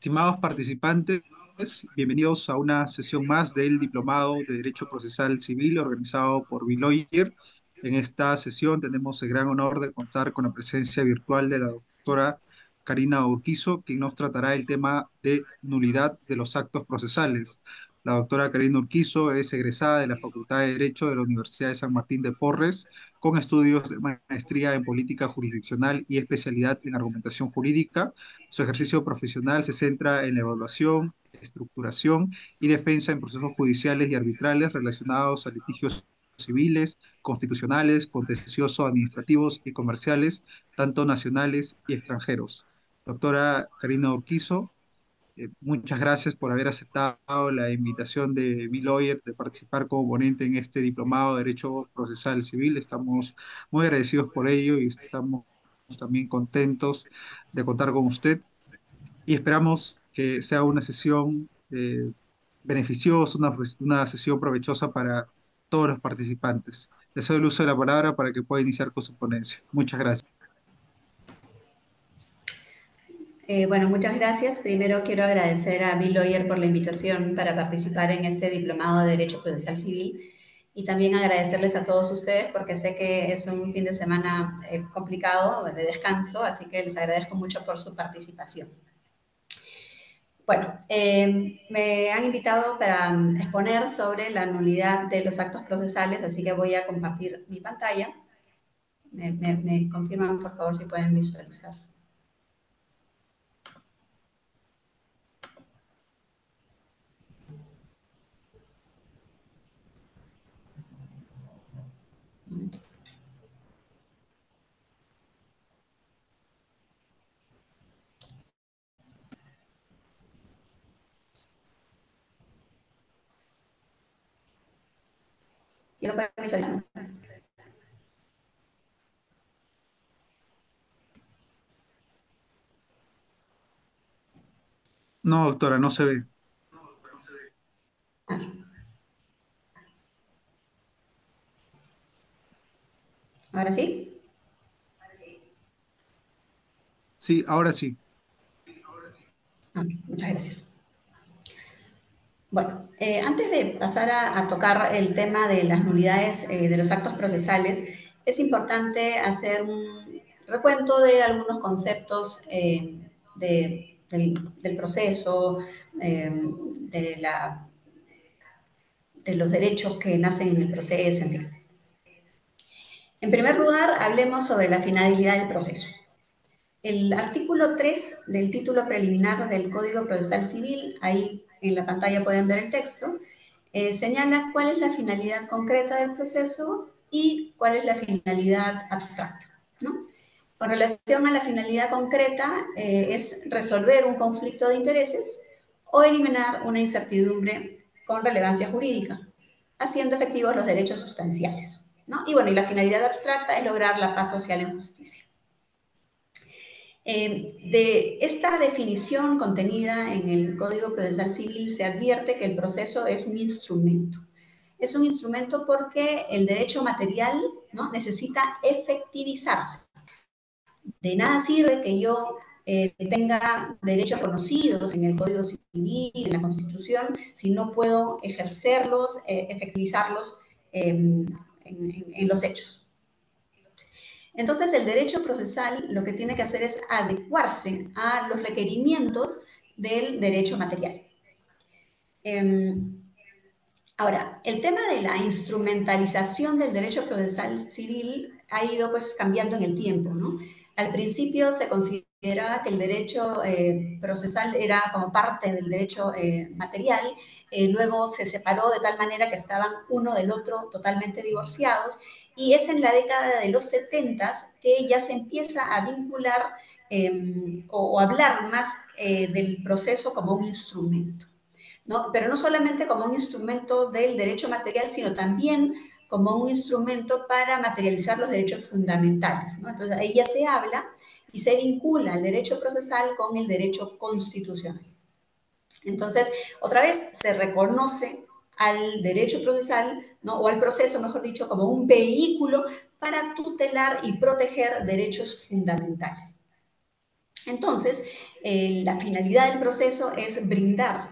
Estimados participantes, bienvenidos a una sesión más del Diplomado de Derecho Procesal Civil organizado por Biloyer. En esta sesión tenemos el gran honor de contar con la presencia virtual de la doctora Karina Urquizo, quien nos tratará el tema de nulidad de los actos procesales. La doctora Karina Urquizo es egresada de la Facultad de Derecho de la Universidad de San Martín de Porres, con estudios de maestría en política jurisdiccional y especialidad en argumentación jurídica. Su ejercicio profesional se centra en la evaluación, estructuración y defensa en procesos judiciales y arbitrales relacionados a litigios civiles, constitucionales, contenciosos, administrativos y comerciales, tanto nacionales y extranjeros. Doctora Karina Urquizo, muchas gracias por haber aceptado la invitación de Biloyer de participar como ponente en este diplomado de Derecho Procesal Civil. Estamos muy agradecidos por ello y estamos también contentos de contar con usted y esperamos que sea una sesión beneficiosa, una sesión provechosa para todos los participantes. Les doy el uso de la palabra para que pueda iniciar con su ponencia. Muchas gracias. Bueno, muchas gracias. Primero quiero agradecer a Bill Lawyer por la invitación para participar en este diplomado de Derecho Procesal Civil y también agradecerles a todos ustedes porque sé que es un fin de semana complicado de descanso, así que les agradezco mucho por su participación. Bueno, me han invitado para exponer sobre la nulidad de los actos procesales, así que voy a compartir mi pantalla. Me confirman, por favor, si pueden visualizar. ¿Y lo pueden visualizar? No, doctora, no se ve. ¿Ahora sí? Sí, ahora sí. Muchas gracias. Bueno, antes de pasar a tocar el tema de las nulidades de los actos procesales, es importante hacer un recuento de algunos conceptos del proceso, eh, de, la, de los derechos que nacen en el proceso, en fin. En primer lugar, hablemos sobre la finalidad del proceso. El artículo 3 del título preliminar del Código Procesal Civil, ahí en la pantalla pueden ver el texto, señala cuál es la finalidad concreta del proceso y cuál es la finalidad abstracta, ¿no? Con relación a la finalidad concreta, es resolver un conflicto de intereses o eliminar una incertidumbre con relevancia jurídica, haciendo efectivos los derechos sustanciales, ¿no? Y bueno, y la finalidad abstracta es lograr la paz social en justicia. De esta definición contenida en el Código Procesal Civil se advierte que el proceso es un instrumento. Es un instrumento porque el derecho material, ¿no?, necesita efectivizarse. De nada sirve que yo tenga derechos conocidos en el Código Civil, en la Constitución, si no puedo ejercerlos, efectivizarlos en los hechos. Entonces, el derecho procesal lo que tiene que hacer es adecuarse a los requerimientos del derecho material. Ahora, el tema de la instrumentalización del derecho procesal civil ha ido pues cambiando en el tiempo, ¿no? Al principio se consideraba que el derecho procesal era como parte del derecho material, luego se separó de tal manera que estaban uno del otro totalmente divorciados, y es en la década de los 70 que ya se empieza a vincular o hablar más del proceso como un instrumento, ¿no? Pero no solamente como un instrumento del derecho material, sino también como un instrumento para materializar los derechos fundamentales, ¿no? Entonces ahí ya se habla y se vincula el derecho procesal con el derecho constitucional. Entonces, otra vez se reconoce al derecho procesal, ¿no?, o al proceso, mejor dicho, como un vehículo para tutelar y proteger derechos fundamentales. Entonces, la finalidad del proceso es brindar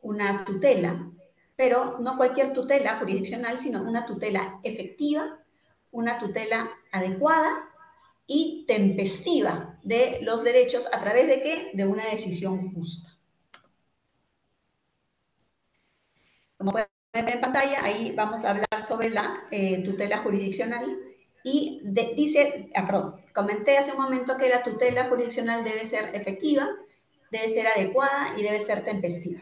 una tutela, pero no cualquier tutela jurisdiccional, sino una tutela efectiva, una tutela adecuada y tempestiva de los derechos a través de qué? De una decisión justa. Como pueden ver en pantalla, ahí vamos a hablar sobre la tutela jurisdiccional y comenté hace un momento que la tutela jurisdiccional debe ser efectiva, debe ser adecuada y debe ser tempestiva.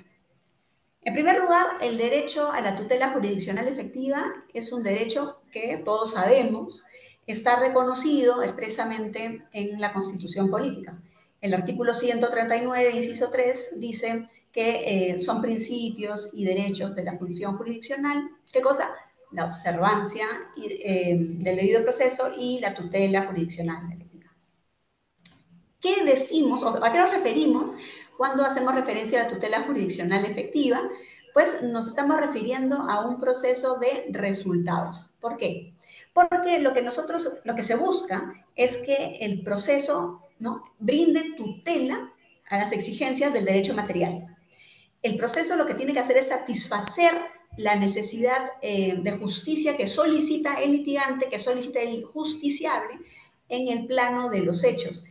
En primer lugar, el derecho a la tutela jurisdiccional efectiva es un derecho que todos sabemos está reconocido expresamente en la Constitución Política. El artículo 139, inciso 3, dice que son principios y derechos de la función jurisdiccional. ¿Qué cosa? La observancia del debido proceso y la tutela jurisdiccional efectiva. ¿Qué decimos o a qué nos referimos cuando hacemos referencia a la tutela jurisdiccional efectiva? Pues nos estamos refiriendo a un proceso de resultados. ¿Por qué? Porque lo que se busca es que el proceso, ¿no?, brinde tutela a las exigencias del derecho material. El proceso lo que tiene que hacer es satisfacer la necesidad de justicia que solicita el litigante, que solicita el justiciable en el plano de los hechos.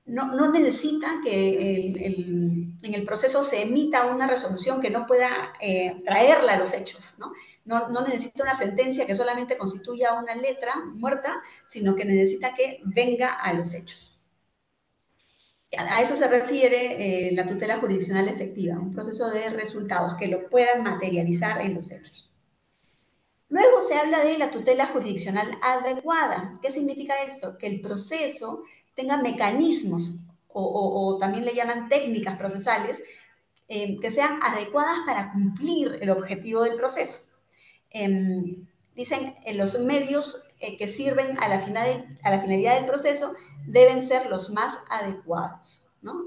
No necesita que en el proceso se emita una resolución que no pueda traerla a los hechos, ¿no? No necesita una sentencia que solamente constituya una letra muerta, sino que necesita que venga a los hechos. A eso se refiere la tutela jurisdiccional efectiva, un proceso de resultados que lo puedan materializar en los hechos. Luego se habla de la tutela jurisdiccional adecuada. ¿Qué significa esto? Que el proceso tenga mecanismos o también le llaman técnicas procesales que sean adecuadas para cumplir el objetivo del proceso. Dicen los medios que sirven a la finalidad del proceso deben ser los más adecuados, ¿no?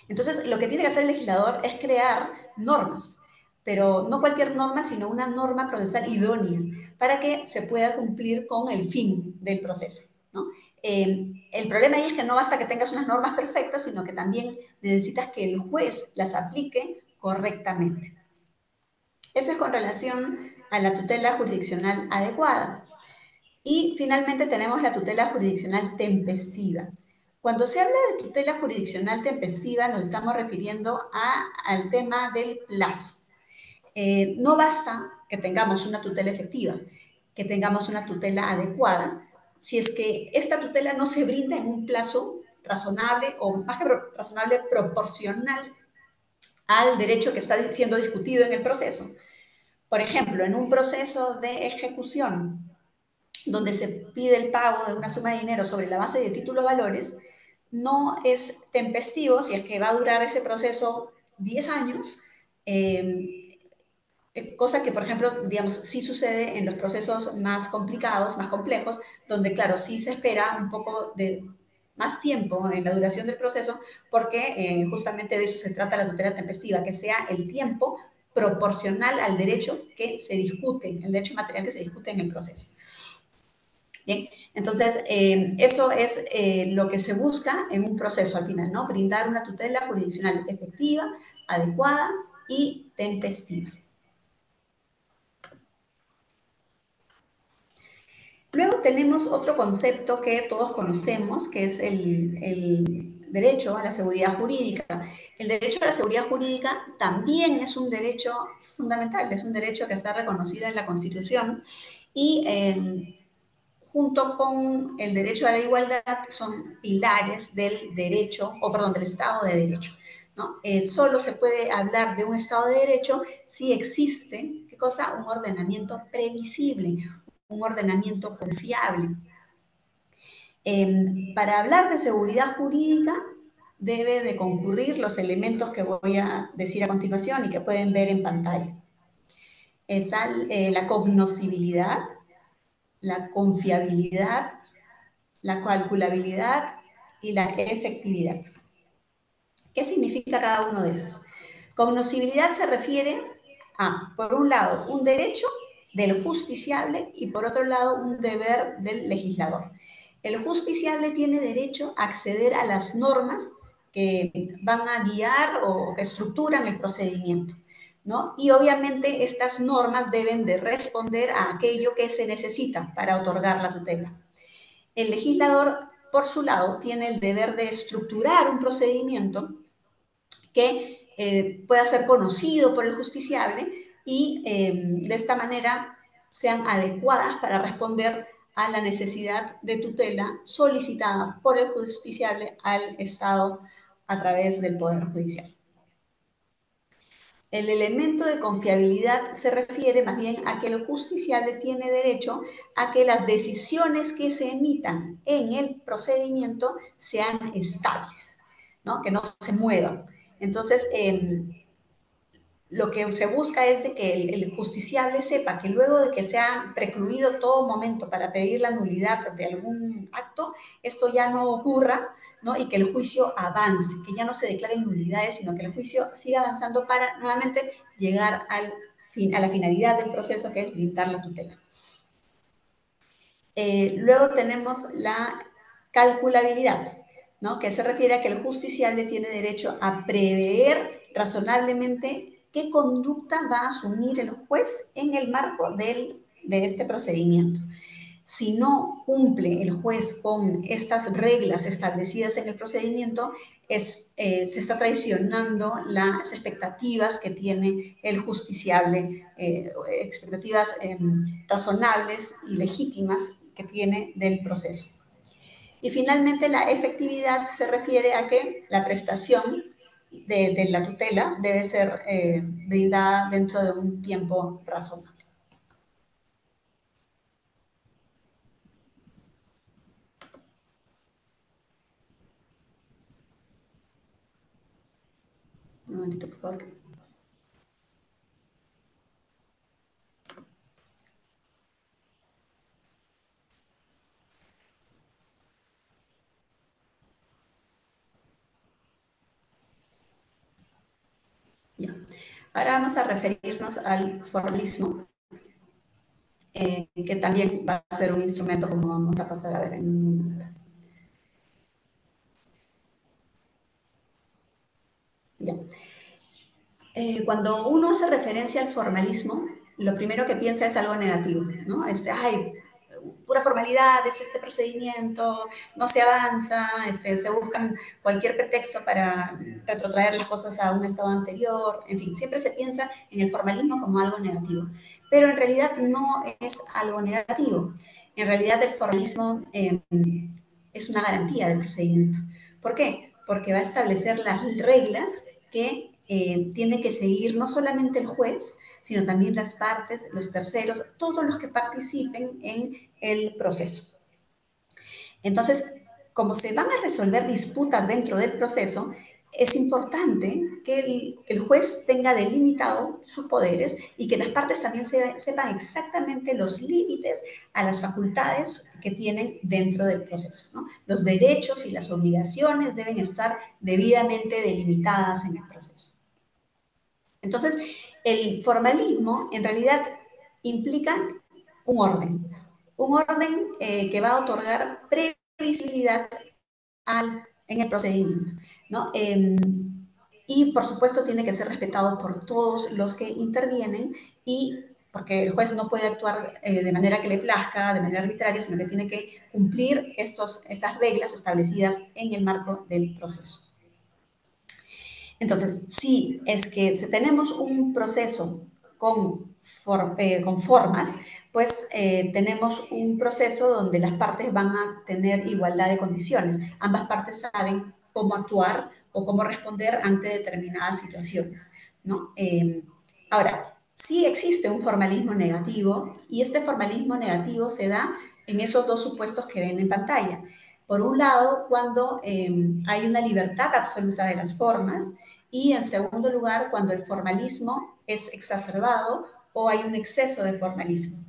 Entonces, lo que tiene que hacer el legislador es crear normas, pero no cualquier norma, sino una norma procesal idónea para que se pueda cumplir con el fin del proceso, ¿no? El problema ahí es que no basta que tengas unas normas perfectas, sino que también necesitas que el juez las aplique correctamente. Eso es con relación a la tutela jurisdiccional adecuada. Y finalmente tenemos la tutela jurisdiccional tempestiva. Cuando se habla de tutela jurisdiccional tempestiva, nos estamos refiriendo al tema del plazo. No basta que tengamos una tutela efectiva, que tengamos una tutela adecuada, si es que esta tutela no se brinda en un plazo razonable o más que razonable, proporcional al derecho que está siendo discutido en el proceso. Por ejemplo, en un proceso de ejecución donde se pide el pago de una suma de dinero sobre la base de títulos valores, no es tempestivo si es que va a durar ese proceso 10 años, cosa que, por ejemplo, digamos, sí sucede en los procesos más complicados, más complejos, donde, claro, sí se espera un poco de más tiempo en la duración del proceso, porque justamente de eso se trata la tutela tempestiva, que sea el tiempo proporcional al derecho que se discute, el derecho material que se discute en el proceso. Bien, entonces eso es lo que se busca en un proceso al final, ¿no? Brindar una tutela jurisdiccional efectiva, adecuada y tempestiva. Luego tenemos otro concepto que todos conocemos, que es el derecho a la seguridad jurídica. El derecho a la seguridad jurídica también es un derecho fundamental, es un derecho que está reconocido en la Constitución y junto con el derecho a la igualdad, son pilares del derecho, o perdón, del Estado de Derecho, ¿no? Solo se puede hablar de un Estado de Derecho si existe, ¿qué cosa? Un ordenamiento previsible, un ordenamiento confiable. Para hablar de seguridad jurídica, debe de concurrir los elementos que voy a decir a continuación y que pueden ver en pantalla. Está la cognoscibilidad, la confiabilidad, la calculabilidad y la efectividad. ¿Qué significa cada uno de esos? Cognoscibilidad se refiere a, por un lado, un derecho del justiciable y por otro lado, un deber del legislador. el justiciable tiene derecho a acceder a las normas que van a guiar o que estructuran el procedimiento, ¿no? Y obviamente estas normas deben de responder a aquello que se necesita para otorgar la tutela. El legislador, por su lado, tiene el deber de estructurar un procedimiento que pueda ser conocido por el justiciable y de esta manera sean adecuadas para responder a la necesidad de tutela solicitada por el justiciable al Estado a través del Poder Judicial. El elemento de confiabilidad se refiere más bien a que el justiciable tiene derecho a que las decisiones que se emitan en el procedimiento sean estables, ¿no? Que no se muevan. Entonces, lo que se busca es de que el justiciable sepa que luego de que se ha precluido todo momento para pedir la nulidad de algún acto, esto ya no ocurra, ¿no? Y que el juicio avance, que ya no se declaren nulidades, sino que el juicio siga avanzando para nuevamente llegar a la finalidad del proceso, que es brindar la tutela. Luego tenemos la calculabilidad, ¿no? Que se refiere a que el justiciable tiene derecho a prever razonablemente qué conducta va a asumir el juez en el marco de este procedimiento. Si no cumple el juez con estas reglas establecidas en el procedimiento, se está traicionando las expectativas que tiene el justiciable, expectativas razonables y legítimas que tiene del proceso. Y finalmente, la efectividad se refiere a que la prestación de la tutela debe ser brindada dentro de un tiempo razonable. Un momentito, por favor. Ya. Ahora vamos a referirnos al formalismo, que también va a ser un instrumento como vamos a pasar a ver en un momento. Ya. Cuando uno hace referencia al formalismo, lo primero que piensa es algo negativo, ¿no? Ay, pura formalidad, es este procedimiento, no se avanza, se buscan cualquier pretexto para retrotraer las cosas a un estado anterior, en fin, siempre se piensa en el formalismo como algo negativo, pero en realidad no es algo negativo. En realidad el formalismo es una garantía del procedimiento. ¿Por qué? Porque va a establecer las reglas que tiene que seguir no solamente el juez, sino también las partes, los terceros, todos los que participen en el proceso. Entonces, como se van a resolver disputas dentro del proceso, es importante que el juez tenga delimitado sus poderes y que las partes también sepan exactamente los límites a las facultades que tienen dentro del proceso, ¿no? Los derechos y las obligaciones deben estar debidamente delimitadas en el proceso. Entonces, el formalismo en realidad implica un orden que va a otorgar previsibilidad en el procedimiento, ¿no? Y por supuesto tiene que ser respetado por todos los que intervienen y porque el juez no puede actuar de manera que le plazca, de manera arbitraria, sino que tiene que cumplir estas reglas establecidas en el marco del proceso. Entonces, si es que tenemos un proceso con formas, pues tenemos un proceso donde las partes van a tener igualdad de condiciones. Ambas partes saben cómo actuar o cómo responder ante determinadas situaciones, ¿no? Ahora, sí existe un formalismo negativo y este formalismo negativo se da en esos dos supuestos que ven en pantalla. Por un lado, cuando hay una libertad absoluta de las formas y en segundo lugar, cuando el formalismo es exacerbado o hay un exceso de formalismo.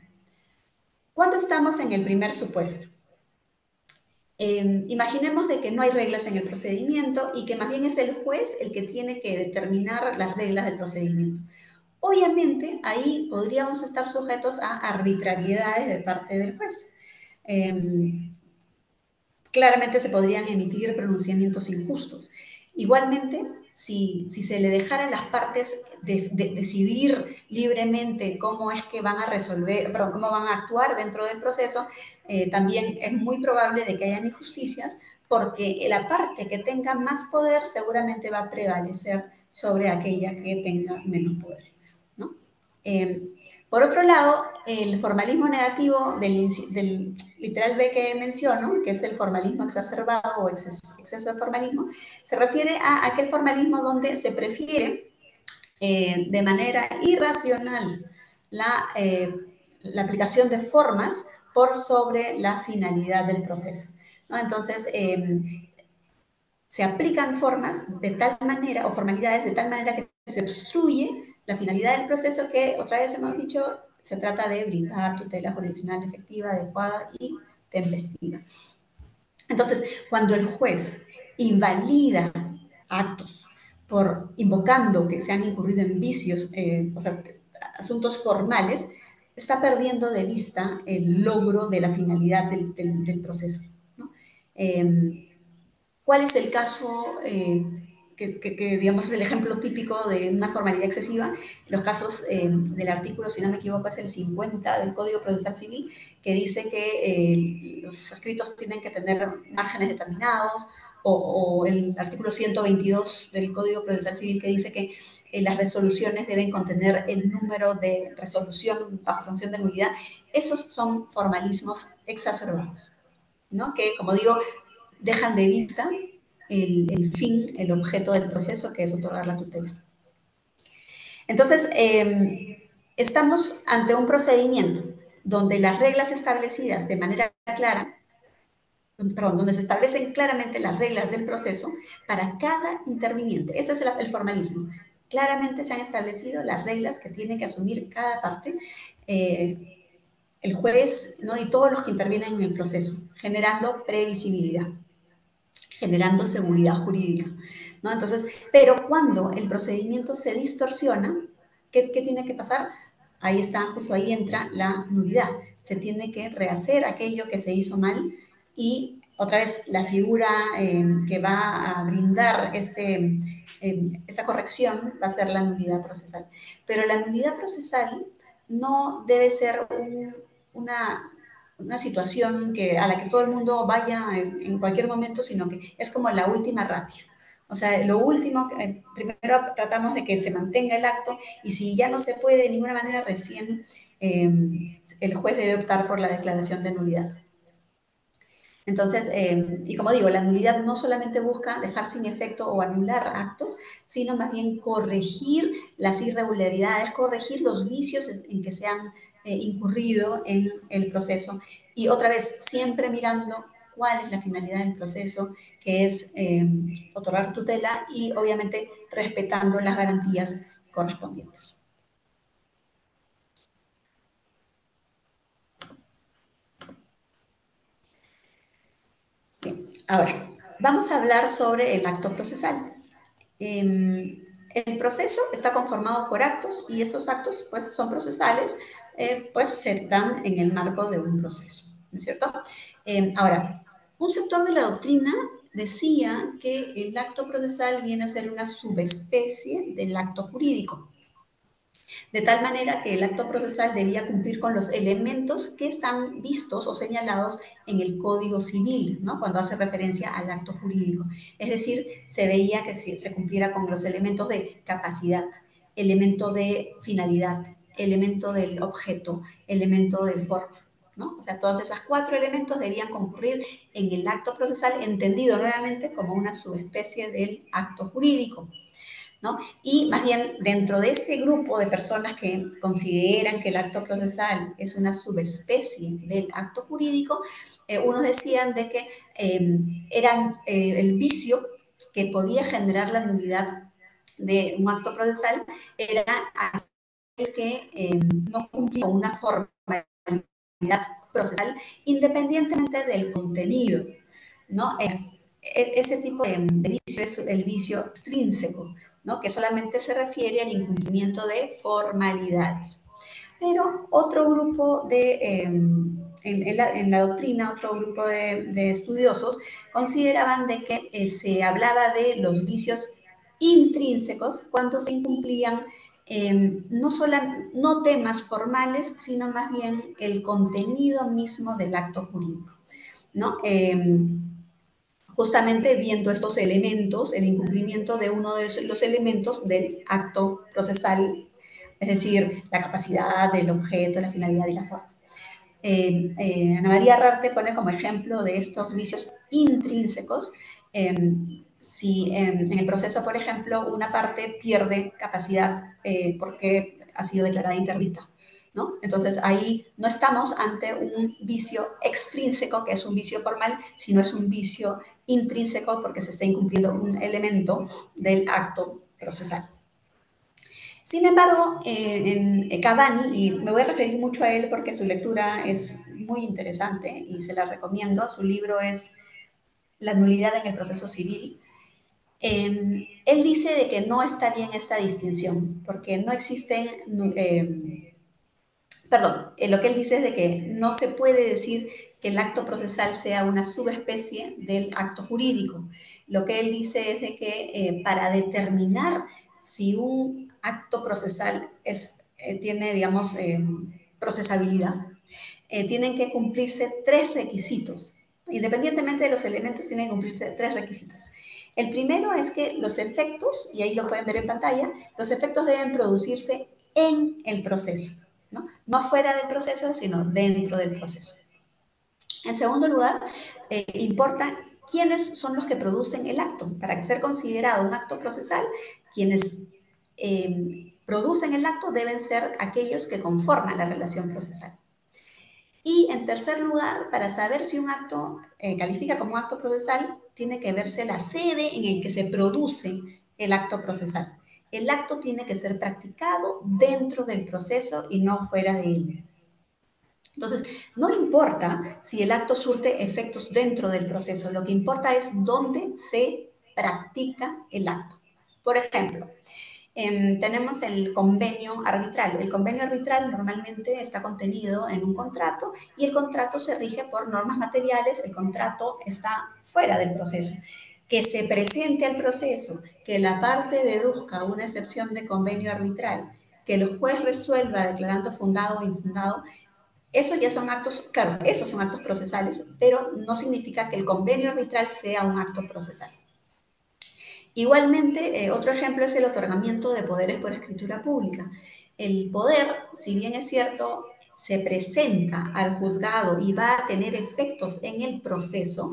¿Cuándo estamos en el primer supuesto? Imaginemos de que no hay reglas en el procedimiento y que más bien es el juez el que tiene que determinar las reglas del procedimiento. Obviamente, ahí podríamos estar sujetos a arbitrariedades de parte del juez. claramente se podrían emitir pronunciamientos injustos. Igualmente, si se le dejara a las partes decidir libremente cómo es que van a resolver, perdón, cómo van a actuar dentro del proceso, también es muy probable de que hayan injusticias, porque la parte que tenga más poder seguramente va a prevalecer sobre aquella que tenga menos poder, ¿no? Eh, por otro lado, el formalismo negativo del literal B que menciono, que es el formalismo exacerbado o exceso de formalismo, se refiere a aquel formalismo donde se prefiere de manera irracional la aplicación de formas por sobre la finalidad del proceso, ¿no? Entonces, se aplican formas de tal manera o formalidades de tal manera que se obstruye la finalidad del proceso que, otra vez hemos dicho, se trata de brindar tutela jurisdiccional efectiva, adecuada y tempestiva. Entonces, cuando el juez invalida actos por invocando que se han incurrido en vicios, o sea, asuntos formales, está perdiendo de vista el logro de la finalidad del proceso, ¿no? ¿Cuál es el caso digamos, es el ejemplo típico de una formalidad excesiva? Los casos del artículo, si no me equivoco, es el 50 del Código Procesal Civil, que dice que los escritos tienen que tener márgenes determinados, o el artículo 122 del Código Procesal Civil, que dice que las resoluciones deben contener el número de resolución bajo sanción de nulidad. Esos son formalismos exacerbados, ¿no? Que, como digo, dejan de vista el fin, el objeto del proceso, que es otorgar la tutela. Entonces, estamos ante un procedimiento donde las reglas establecidas de manera clara, perdón, donde se establecen claramente las reglas del proceso para cada interviniente. Eso es el formalismo. Claramente se han establecido las reglas que tiene que asumir cada parte, el juez, ¿no? Y todos los que intervienen en el proceso, generando previsibilidad, generando seguridad jurídica, ¿no? Entonces, pero cuando el procedimiento se distorsiona, ¿qué tiene que pasar? Ahí está, justo ahí entra la nulidad. Se tiene que rehacer aquello que se hizo mal y otra vez la figura que va a brindar esta corrección va a ser la nulidad procesal. Pero la nulidad procesal no debe ser una situación a la que todo el mundo vaya en cualquier momento, sino que es como la última ratio. O sea, lo último, primero tratamos de que se mantenga el acto y si ya no se puede de ninguna manera, recién el juez debe optar por la declaración de nulidad. Entonces, y como digo, la nulidad no solamente busca dejar sin efecto o anular actos, sino más bien corregir las irregularidades, corregir los vicios en que se han incurrido en el proceso. Y otra vez, siempre mirando cuál es la finalidad del proceso, que es otorgar tutela y obviamente respetando las garantías correspondientes. Bien, ahora, vamos a hablar sobre el acto procesal. El proceso está conformado por actos y estos actos pues, son procesales, pues se dan en el marco de un proceso, ¿no es cierto? Ahora, un sector de la doctrina decía que el acto procesal viene a ser una subespecie del acto jurídico, de tal manera que el acto procesal debía cumplir con los elementos que están vistos o señalados en el Código Civil, ¿no? Cuando hace referencia al acto jurídico. Es decir, se veía que se cumpliera con los elementos de capacidad, elemento de finalidad, elemento del objeto, elemento del forma, ¿no? O sea, todos esos cuatro elementos debían concurrir en el acto procesal, entendido nuevamente como una subespecie del acto jurídico, ¿no? Y más bien dentro de ese grupo de personas que consideran que el acto procesal es una subespecie del acto jurídico, unos decían de que eran el vicio que podía generar la nulidad de un acto procesal era aquel que no cumplía una formalidad procesal independientemente del contenido, ¿no? Ese tipo de vicio es el vicio extrínseco, ¿no? Que solamente se refiere al incumplimiento de formalidades. Pero otro grupo en la doctrina, otro grupo de estudiosos consideraban de que se hablaba de los vicios intrínsecos cuando se incumplían no temas formales, sino más bien el contenido mismo del acto jurídico, ¿no? Justamente viendo estos elementos, el incumplimiento de uno de los elementos del acto procesal, es decir, la capacidad del objeto, la finalidad y la forma. Ana María Rarte pone como ejemplo de estos vicios intrínsecos si en el proceso, por ejemplo, una parte pierde capacidad porque ha sido declarada interdicta, ¿no? Entonces ahí no estamos ante un vicio extrínseco, que es un vicio formal, sino es un vicio intrínseco porque se está incumpliendo un elemento del acto procesal. Sin embargo, en Cavani, y me voy a referir mucho a él porque su lectura es muy interesante y se la recomiendo, su libro es La nulidad en el proceso civil. Él dice de que no está bien esta distinción, porque no existen, perdón, lo que él dice es de que no se puede decir que el acto procesal sea una subespecie del acto jurídico. Lo que él dice es de que para determinar si un acto procesal tiene, digamos, procesabilidad, tienen que cumplirse tres requisitos. Independientemente de los elementos, tienen que cumplirse tres requisitos. El primero es que los efectos, y ahí lo pueden ver en pantalla, los efectos deben producirse en el proceso, ¿no? No fuera del proceso, sino dentro del proceso. En segundo lugar, importa quiénes son los que producen el acto. Para ser considerado un acto procesal, quienes producen el acto deben ser aquellos que conforman la relación procesal. Y en tercer lugar, para saber si un acto califica como acto procesal, tiene que verse la sede en el que se produce el acto procesal. El acto tiene que ser practicado dentro del proceso y no fuera de él. Entonces, no importa si el acto surte efectos dentro del proceso, lo que importa es dónde se practica el acto. Por ejemplo, tenemos el convenio arbitral. El convenio arbitral normalmente está contenido en un contrato y el contrato se rige por normas materiales, el contrato está fuera del proceso. Que se presente al proceso, que la parte deduzca una excepción de convenio arbitral, que el juez resuelva declarando fundado o infundado, eso ya son actos, claro, esos son actos procesales, pero no significa que el convenio arbitral sea un acto procesal. Igualmente, otro ejemplo es el otorgamiento de poderes por escritura pública. El poder, si bien es cierto, se presenta al juzgado y va a tener efectos en el proceso,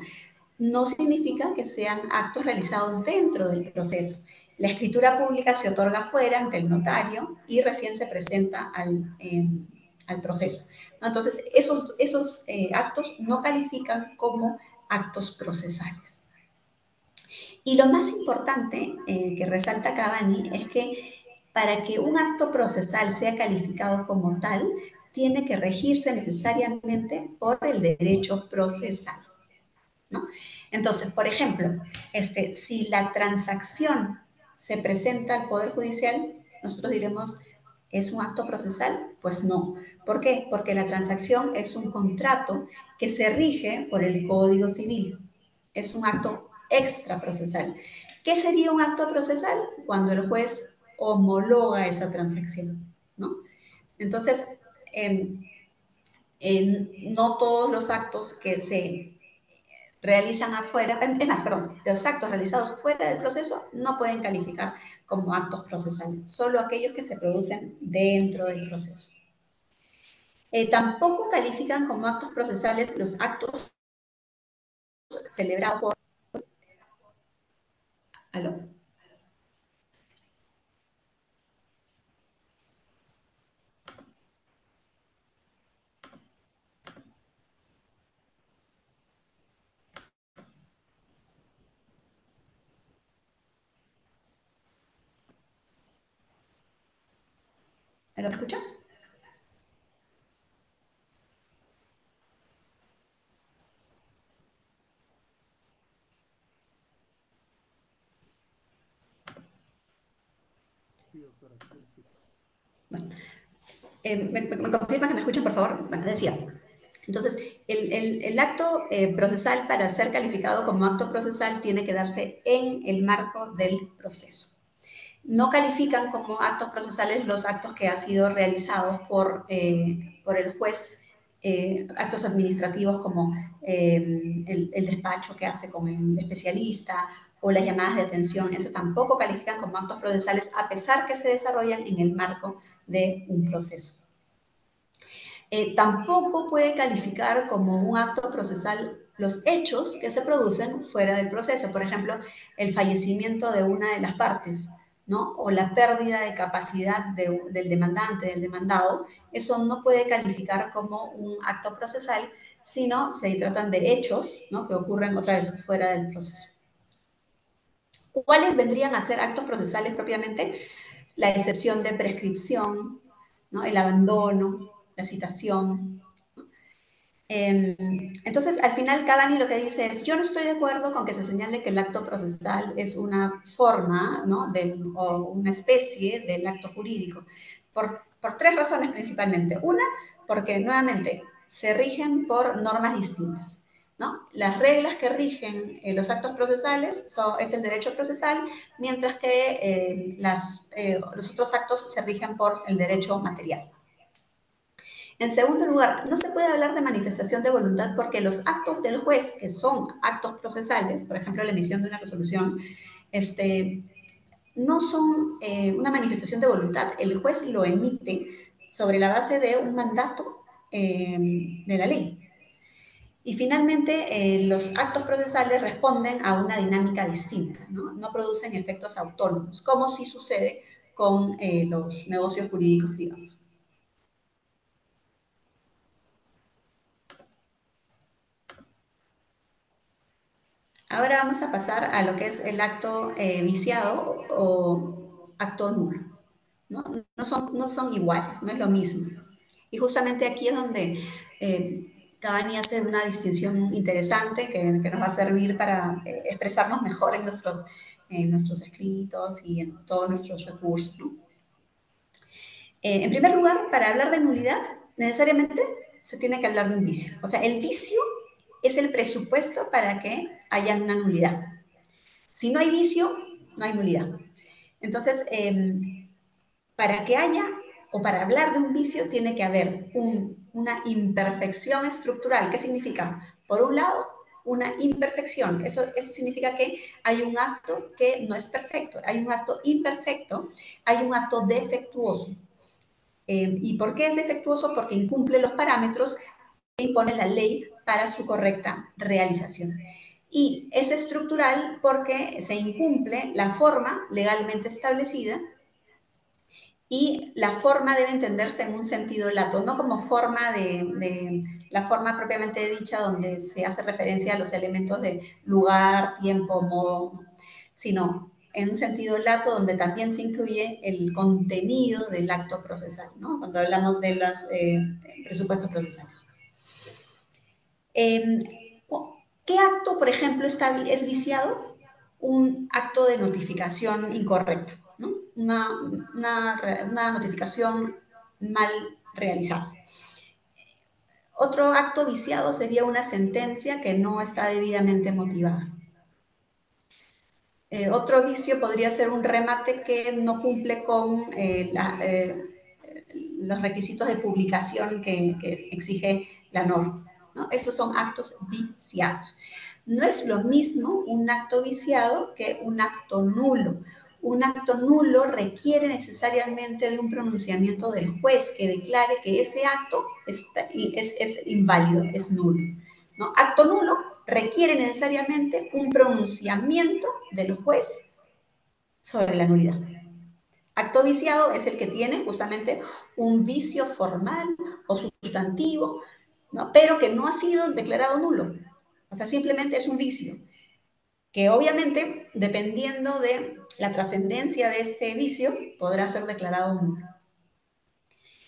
no significa que sean actos realizados dentro del proceso. La escritura pública se otorga fuera ante el notario y recién se presenta al proceso. Entonces, esos actos no califican como actos procesales. Y lo más importante que resalta Cavani es que para que un acto procesal sea calificado como tal, tiene que regirse necesariamente por el derecho procesal, ¿no? Entonces, por ejemplo, si la transacción se presenta al Poder Judicial, nosotros diremos, ¿es un acto procesal? Pues no. ¿Por qué? Porque la transacción es un contrato que se rige por el Código Civil. Es un acto extraprocesal. ¿Qué sería un acto procesal? Cuando el juez homologa esa transacción, ¿no? Entonces, no todos los actos que se realizan afuera, es más, perdón, los actos realizados fuera del proceso no pueden calificar como actos procesales, solo aquellos que se producen dentro del proceso. Tampoco califican como actos procesales los actos celebrados por... ¿Aló? ¿Aló, me escucha? Bueno, me confirma que me escuchan, por favor. Bueno, decía, Entonces, el acto procesal, para ser calificado como acto procesal, tiene que darse en el marco del proceso. No califican como actos procesales los actos que han sido realizados por el juez, actos administrativos como el despacho que hace con el especialista o las llamadas de atención. Eso tampoco califican como actos procesales, a pesar que se desarrollan en el marco de un proceso. Tampoco puede calificar como un acto procesal los hechos que se producen fuera del proceso, por ejemplo, el fallecimiento de una de las partes, ¿no? O la pérdida de capacidad del demandante, del demandado. Eso no puede calificar como un acto procesal, sino se tratan de hechos, ¿no?, que ocurren otra vez fuera del proceso. ¿Cuáles vendrían a ser actos procesales propiamente? La excepción de prescripción, ¿no?, el abandono, la citación. Entonces, al final, Cavani lo que dice es: yo no estoy de acuerdo con que se señale que el acto procesal es una forma, ¿no?, o una especie del acto jurídico, por tres razones principalmente. Una, porque nuevamente se rigen por normas distintas, ¿no? Las reglas que rigen los actos procesales es el derecho procesal, mientras que los otros actos se rigen por el derecho material. En segundo lugar, no se puede hablar de manifestación de voluntad porque los actos del juez, que son actos procesales, por ejemplo, la emisión de una resolución, no son una manifestación de voluntad. El juez lo emite sobre la base de un mandato de la ley. Y finalmente, los actos procesales responden a una dinámica distinta, ¿no? No producen efectos autónomos, como sí sucede con los negocios jurídicos privados. Ahora vamos a pasar a lo que es el acto viciado o acto nulo, ¿no? No son iguales, no es lo mismo. Y justamente aquí es donde Cavani hace una distinción interesante que nos va a servir para expresarnos mejor en nuestros escritos y en todos nuestros recursos, ¿no? En primer lugar, para hablar de nulidad, necesariamente se tiene que hablar de un vicio. O sea, el vicio es el presupuesto para que haya una nulidad. Si no hay vicio, no hay nulidad. Entonces, para que haya o para hablar de un vicio tiene que haber una imperfección estructural. ¿Qué significa? Por un lado, una imperfección. Eso significa que hay un acto que no es perfecto, hay un acto imperfecto, hay un acto defectuoso. ¿Y por qué es defectuoso? Porque incumple los parámetros que impone la ley para su correcta realización. Y es estructural porque se incumple la forma legalmente establecida, y la forma debe entenderse en un sentido lato, no como forma de la forma propiamente dicha, donde se hace referencia a los elementos de lugar, tiempo, modo, sino en un sentido lato donde también se incluye el contenido del acto procesal, ¿no?, cuando hablamos de los presupuestos procesales. ¿Qué acto, por ejemplo, es viciado? Un acto de notificación incorrecto, ¿no? Una notificación mal realizada. Otro acto viciado sería una sentencia que no está debidamente motivada. Otro vicio podría ser un remate que no cumple con los requisitos de publicación que exige la norma, ¿no? Estos son actos viciados. No es lo mismo un acto viciado que un acto nulo. Un acto nulo requiere necesariamente de un pronunciamiento del juez que declare que ese acto es inválido, es nulo, ¿no? Acto nulo requiere necesariamente un pronunciamiento del juez sobre la nulidad. Acto viciado es el que tiene justamente un vicio formal o sustantivo, ¿no?, pero que no ha sido declarado nulo. O sea, simplemente es un vicio, que obviamente, dependiendo de la trascendencia de este vicio, podrá ser declarado nulo.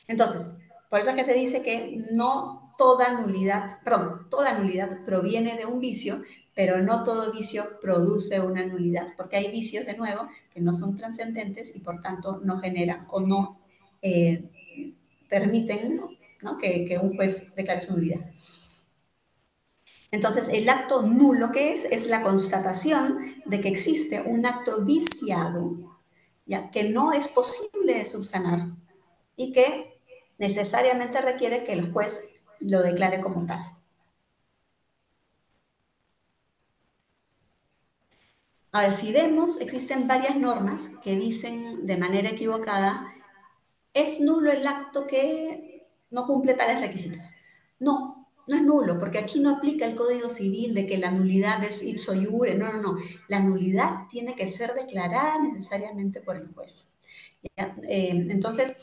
Entonces, por eso es que se dice que no toda nulidad, perdón, toda nulidad proviene de un vicio, pero no todo vicio produce una nulidad, porque hay vicios, de nuevo, que no son trascendentes y por tanto no generan o no permiten, ¿no?, que un juez declare su nulidad. Entonces, el acto nulo que es la constatación de que existe un acto viciado, ya que no es posible de subsanar y que necesariamente requiere que el juez lo declare como tal. Ahora, si vemos, existen varias normas que dicen de manera equivocada, es nulo el acto que no cumple tales requisitos. No, no es nulo, porque aquí no aplica el Código Civil de que la nulidad es ipso iure, no, no, no. La nulidad tiene que ser declarada necesariamente por el juez. ¿Ya? Entonces,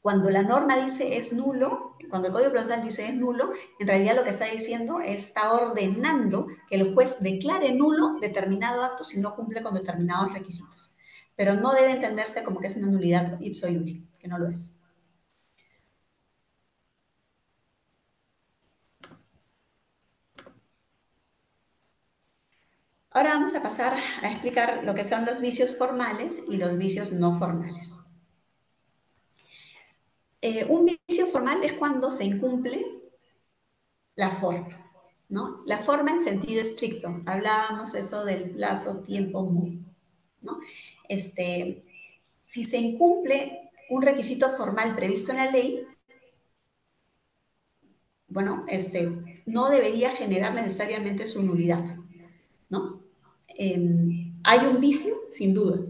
cuando la norma dice es nulo, cuando el Código Procesal dice es nulo, en realidad lo que está diciendo está ordenando que el juez declare nulo determinado acto si no cumple con determinados requisitos. Pero no debe entenderse como que es una nulidad ipso iure, que no lo es. Ahora vamos a pasar a explicar lo que son los vicios formales y los vicios no formales. Un vicio formal es cuando se incumple la forma, ¿no? La forma en sentido estricto. Hablábamos eso del plazo, tiempo, modo, ¿no? Este, si se incumple un requisito formal previsto en la ley, bueno, no debería generar necesariamente su nulidad, ¿no? Hay un vicio, sin duda,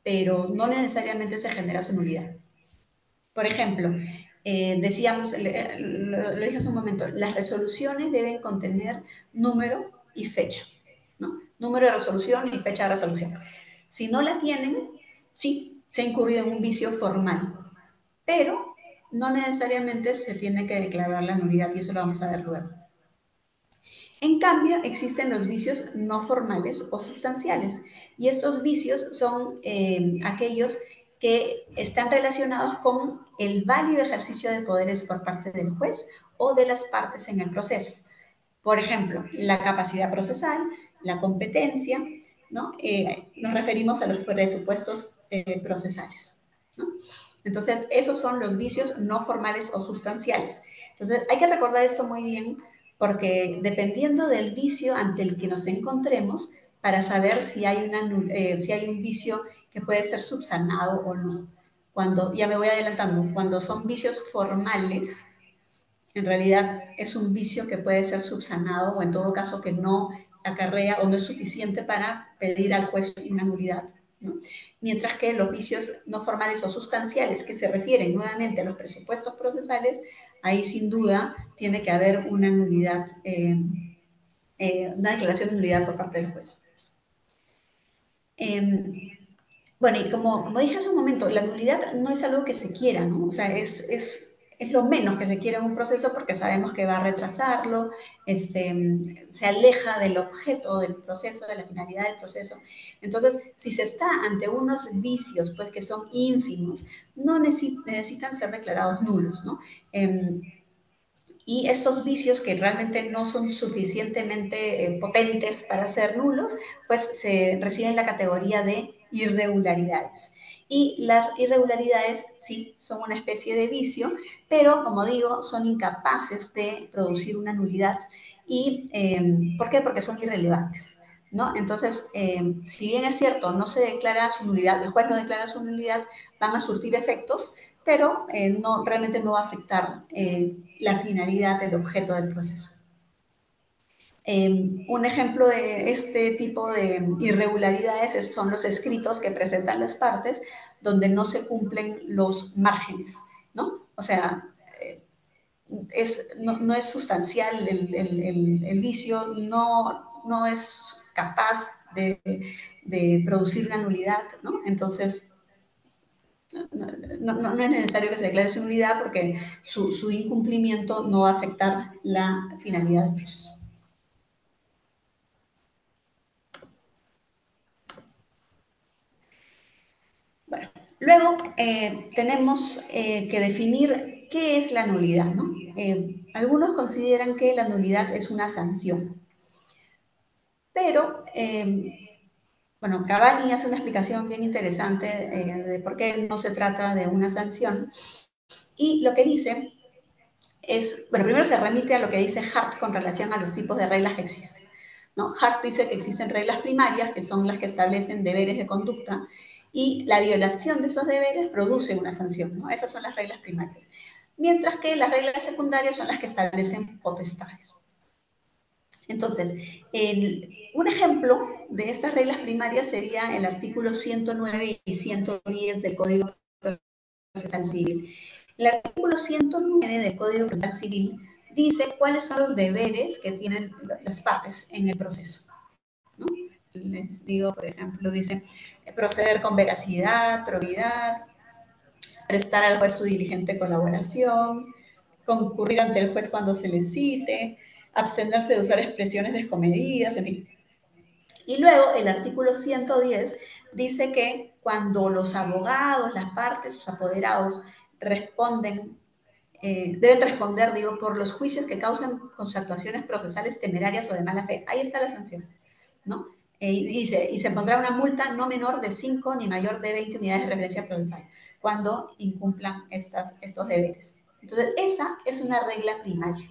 pero no necesariamente se genera su nulidad. Por ejemplo, decíamos, lo dije hace un momento, las resoluciones deben contener número y fecha, ¿no? Número de resolución y fecha de resolución. Si no la tienen, sí, se ha incurrido en un vicio formal, pero no necesariamente se tiene que declarar la nulidad y eso lo vamos a ver luego. En cambio, existen los vicios no formales o sustanciales y estos vicios son aquellos que están relacionados con el válido ejercicio de poderes por parte del juez o de las partes en el proceso. Por ejemplo, la capacidad procesal, la competencia, ¿no? Nos referimos a los presupuestos procesales, ¿no? Entonces, esos son los vicios no formales o sustanciales. Entonces, hay que recordar esto muy bien porque dependiendo del vicio ante el que nos encontremos, para saber si hay, si hay un vicio que puede ser subsanado o no. Cuando, ya me voy adelantando, cuando son vicios formales, en realidad es un vicio que puede ser subsanado o en todo caso que no acarrea o no es suficiente para pedir al juez una nulidad, ¿no? Mientras que los vicios no formales o sustanciales que se refieren nuevamente a los presupuestos procesales, ahí sin duda tiene que haber una nulidad, una declaración de nulidad por parte del juez. Bueno, y como dije hace un momento, la nulidad no es algo que se quiera, ¿no? O sea, es lo menos que se quiere en un proceso porque sabemos que va a retrasarlo, se aleja del objeto del proceso, de la finalidad del proceso. Entonces, si se está ante unos vicios, pues que son ínfimos, no necesitan ser declarados nulos, ¿no? Y estos vicios que realmente no son suficientemente potentes para ser nulos, pues se reciben la categoría de irregularidades. Y las irregularidades sí son una especie de vicio, pero como digo, son incapaces de producir una nulidad. ¿Y por qué? Porque son irrelevantes, ¿no? Entonces, si bien es cierto, no se declara su nulidad, el juez no declara su nulidad, van a surtir efectos, pero no, realmente no va a afectar la finalidad del objeto del proceso. Un ejemplo de este tipo de irregularidades son los escritos que presentan las partes donde no se cumplen los márgenes, ¿no? O sea, no es sustancial el vicio, no es capaz de producir una nulidad, ¿no? Entonces, no es necesario que se declare su nulidad porque su incumplimiento no va a afectar la finalidad del proceso. Bueno, luego tenemos que definir qué es la nulidad, ¿no? Algunos consideran que la nulidad es una sanción, pero bueno, Cavani hace una explicación bien interesante de por qué no se trata de una sanción y lo que dice bueno, primero se remite a lo que dice Hart con relación a los tipos de reglas que existen. ¿No? Hart dice que existen reglas primarias, que son las que establecen deberes de conducta, y la violación de esos deberes produce una sanción, ¿no? Esas son las reglas primarias. Mientras que las reglas secundarias son las que establecen potestades. Entonces, un ejemplo de estas reglas primarias sería el artículo 109 y 110 del Código Procesal Civil. El artículo 109 del Código Procesal Civil dice cuáles son los deberes que tienen las partes en el proceso, ¿no? Les digo, por ejemplo, dice proceder con veracidad, probidad, prestar al juez su diligente colaboración, concurrir ante el juez cuando se le cite, abstenerse de usar expresiones descomedidas, en fin. Y luego el artículo 110 dice que cuando los abogados, las partes, sus apoderados responden, deben responder, digo, por los juicios que causan con sus actuaciones procesales temerarias o de mala fe. Ahí está la sanción, ¿no? Y se pondrá una multa no menor de 5 ni mayor de 20 unidades de referencia procesal cuando incumplan estos deberes. Entonces, esa es una regla primaria.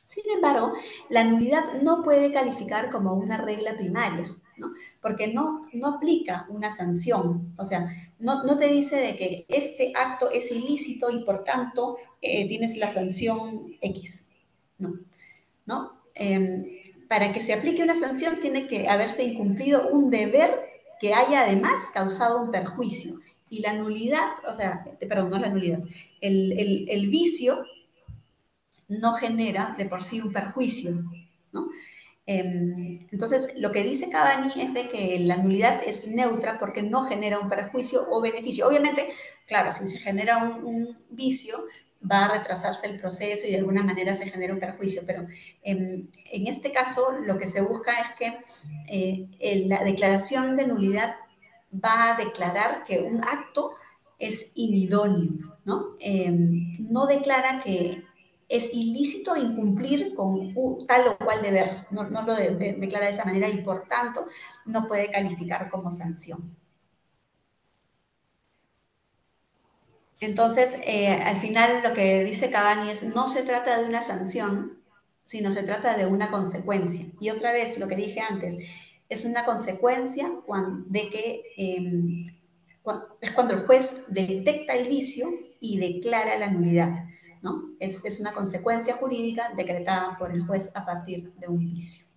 Sin embargo, la nulidad no puede calificar como una regla primaria, ¿no? Porque no aplica una sanción, o sea, no te dice de que este acto es ilícito y por tanto tienes la sanción X, no, ¿no? Para que se aplique una sanción tiene que haberse incumplido un deber que haya además causado un perjuicio. Y la nulidad, o sea, perdón, no la nulidad, el vicio no genera de por sí un perjuicio, ¿no? Entonces, lo que dice Cavani es de que la nulidad es neutra porque no genera un perjuicio o beneficio. Obviamente, claro, si se genera un vicio, va a retrasarse el proceso y de alguna manera se genera un perjuicio, pero en este caso lo que se busca es que la declaración de nulidad va a declarar que un acto es inidóneo, ¿no? No declara que es ilícito incumplir con tal o cual deber, no lo declara de esa manera y por tanto no puede calificar como sanción. Entonces, al final lo que dice Cavani es, no se trata de una sanción, sino se trata de una consecuencia. Y otra vez, lo que dije antes, es una consecuencia de que es cuando el juez detecta el vicio y declara la nulidad, ¿no? Es una consecuencia jurídica decretada por el juez a partir de un vicio.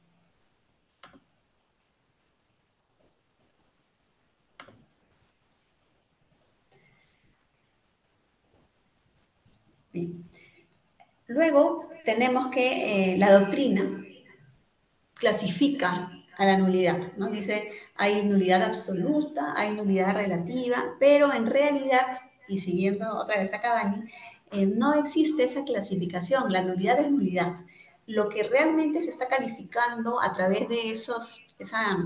Bien. Luego tenemos que la doctrina clasifica a la nulidad, ¿no? Dice, hay nulidad absoluta, hay nulidad relativa, pero en realidad, y siguiendo otra vez a Cavani, no existe esa clasificación, la nulidad es nulidad. Lo que realmente se está calificando a través de esa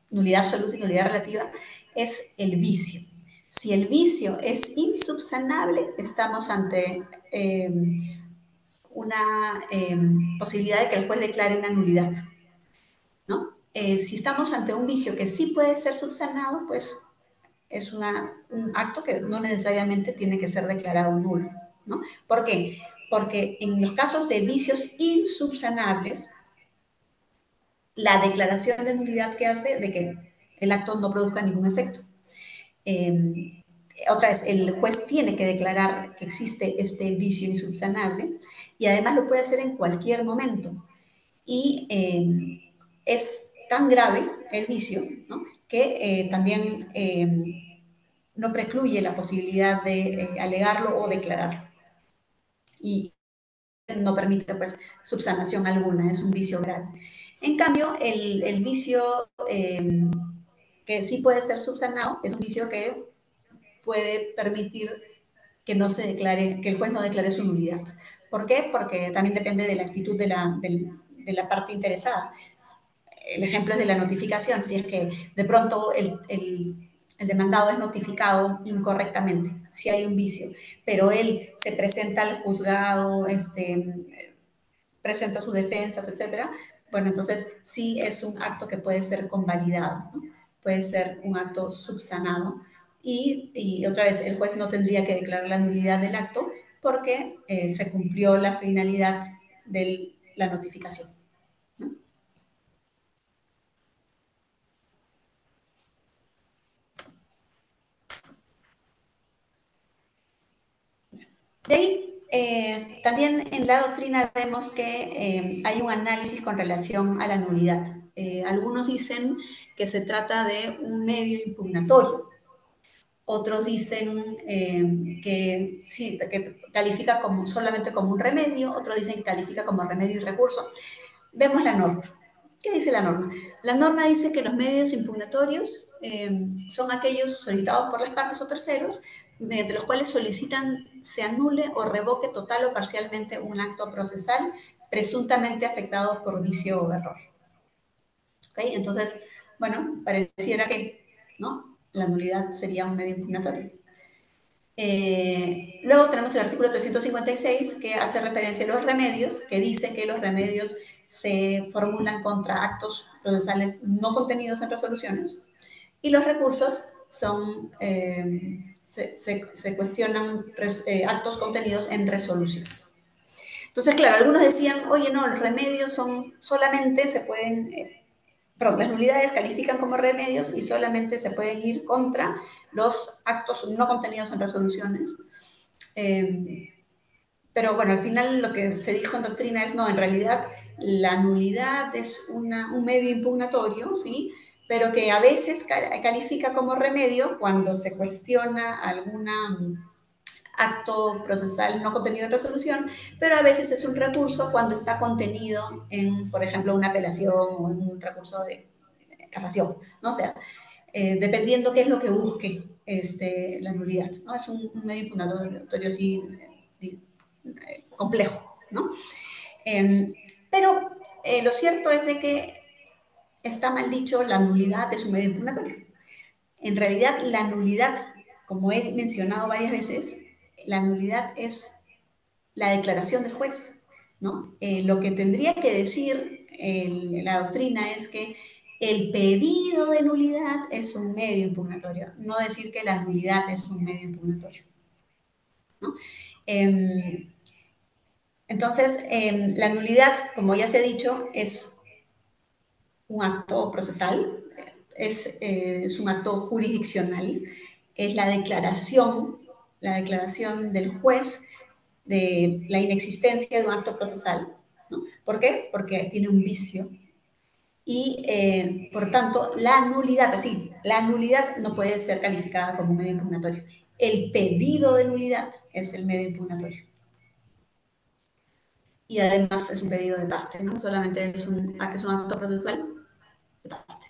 nulidad absoluta y nulidad relativa es el vicio. Si el vicio es insubsanable, estamos ante una posibilidad de que el juez declare una nulidad, ¿no? Si estamos ante un vicio que sí puede ser subsanado, pues es un acto que no necesariamente tiene que ser declarado nulo, ¿no? ¿Por qué? Porque en los casos de vicios insubsanables, la declaración de nulidad que hace de que el acto no produzca ningún efecto. Otra vez, el juez tiene que declarar que existe este vicio insubsanable y además lo puede hacer en cualquier momento. Y es tan grave el vicio, ¿no? Que también no precluye la posibilidad de alegarlo o declararlo. Y no permite pues subsanación alguna, es un vicio grave. En cambio, el vicio que sí puede ser subsanado es un vicio que puede permitir que no se declare, que el juez no declare su nulidad. ¿Por qué? Porque también depende de la actitud de la parte interesada. El ejemplo es de la notificación, si es que de pronto el demandado es notificado incorrectamente, si hay un vicio, pero él se presenta al juzgado, presenta sus defensas, etcétera, bueno, entonces sí es un acto que puede ser convalidado, ¿no? Puede ser un acto subsanado y otra vez el juez no tendría que declarar la nulidad del acto porque se cumplió la finalidad de la notificación, ¿no? De ahí, también en la doctrina vemos que hay un análisis con relación a la nulidad. Algunos dicen que se trata de un medio impugnatorio, otros dicen que sí, que califica como, solamente como un remedio, otros dicen que califica como remedio y recurso. Vemos la norma. ¿Qué dice la norma? La norma dice que los medios impugnatorios son aquellos solicitados por las partes o terceros, mediante los cuales solicitan se anule o revoque total o parcialmente un acto procesal presuntamente afectado por vicio o error. ¿Okay? Entonces, bueno, pareciera que, ¿no?, la nulidad sería un medio impugnatorio. Luego tenemos el artículo 356 que hace referencia a los remedios, que dice que los remedios se formulan contra actos procesales no contenidos en resoluciones, y los recursos son, se cuestionan actos contenidos en resoluciones. Entonces, claro, algunos decían, oye, no, los remedios son solamente se pueden, perdón, las nulidades califican como remedios y solamente se pueden ir contra los actos no contenidos en resoluciones. Pero bueno, al final lo que se dijo en doctrina es, no, en realidad la nulidad es un medio impugnatorio, ¿sí? Pero que a veces califica como remedio cuando se cuestiona algún acto procesal no contenido en resolución, pero a veces es un recurso cuando está contenido en, por ejemplo, una apelación o en un recurso de casación, ¿no? O sea, dependiendo qué es lo que busque la nulidad, ¿no? Es un medio impugnatorio así complejo, ¿no? Eh, pero lo cierto es de que está mal dicho, la nulidad es un medio impugnatorio. En realidad, la nulidad, como he mencionado varias veces, la nulidad es la declaración del juez, ¿no? Lo que tendría que decir la doctrina es que el pedido de nulidad es un medio impugnatorio, no decir que la nulidad es un medio impugnatorio, ¿no? Eh, entonces, la nulidad, como ya se ha dicho, es un acto procesal, es un acto jurisdiccional, es la declaración del juez de la inexistencia de un acto procesal, ¿no? ¿Por qué? Porque tiene un vicio. Y, por tanto, la nulidad, así, la nulidad no puede ser calificada como un medio impugnatorio. El pedido de nulidad es el medio impugnatorio. Y además es un pedido de parte, ¿no? Solamente es un acto procesal de parte.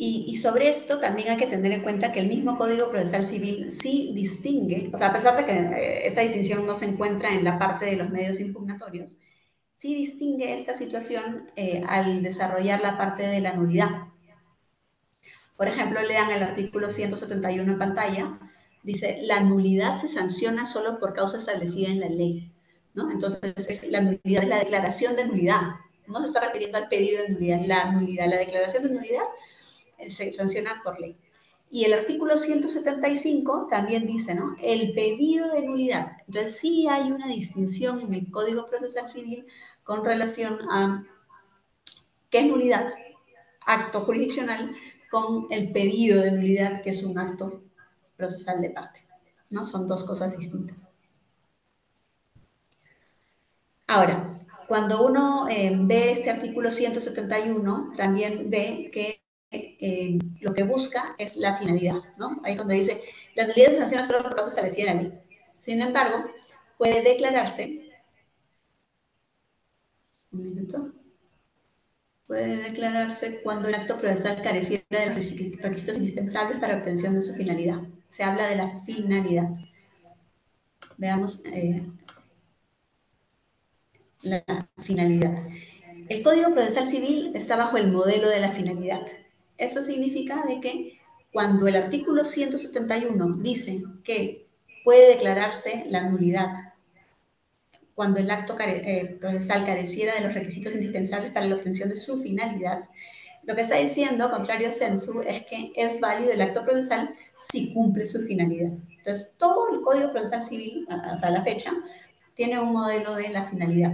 Y sobre esto también hay que tener en cuenta que el mismo Código Procesal Civil sí distingue, o sea, a pesar de que esta distinción no se encuentra en la parte de los medios impugnatorios, sí distingue esta situación al desarrollar la parte de la nulidad. Por ejemplo, lean el artículo 171 en pantalla, dice, la nulidad se sanciona solo por causa establecida en la ley, ¿no? Entonces, la nulidad es la declaración de nulidad, no se está refiriendo al pedido de nulidad, la declaración de nulidad se sanciona por ley. Y el artículo 175 también dice, ¿no?, el pedido de nulidad. Entonces, sí hay una distinción en el Código Procesal Civil con relación a qué es nulidad, acto jurisdiccional, con el pedido de nulidad, que es un acto procesal de parte, ¿no? Son dos cosas distintas. Ahora, cuando uno ve este artículo 171, también ve que lo que busca es la finalidad, ¿no? Ahí cuando dice, la nulidad se sanciona solo por causa establecida en la ley. Sin embargo, puede declararse, un minuto, puede declararse cuando el acto procesal careciera de los requisitos indispensables para la obtención de su finalidad. Se habla de la finalidad. Veamos la finalidad. El Código Procesal Civil está bajo el modelo de la finalidad. Esto significa de que cuando el artículo 171 dice que puede declararse la nulidad cuando el acto procesal careciera de los requisitos indispensables para la obtención de su finalidad. Lo que está diciendo, contrario a Sensu, es que es válido el acto procesal si cumple su finalidad. Entonces, todo el Código Procesal Civil, hasta la fecha, tiene un modelo de la finalidad.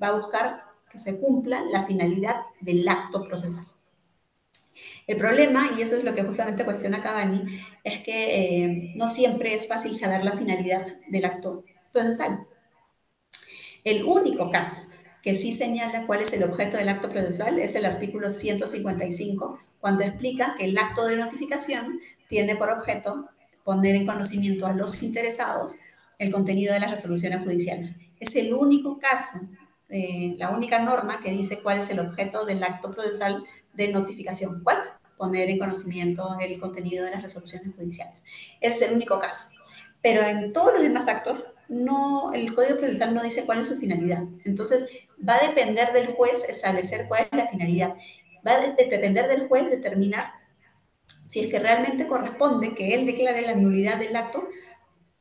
Va a buscar que se cumpla la finalidad del acto procesal. El problema, y eso es lo que justamente cuestiona Cavani, es que no siempre es fácil saber la finalidad del acto procesal. El único caso que sí señala cuál es el objeto del acto procesal es el artículo 155, cuando explica que el acto de notificación tiene por objeto poner en conocimiento a los interesados el contenido de las resoluciones judiciales. Es el único caso, la única norma que dice cuál es el objeto del acto procesal de notificación. ¿Cuál? Poner en conocimiento el contenido de las resoluciones judiciales. Ese es el único caso. Pero en todos los demás actos, no, el Código Procesal no dice cuál es su finalidad. Entonces, va a depender del juez establecer cuál es la finalidad. Va a depender del juez determinar si es que realmente corresponde que él declare la nulidad del acto,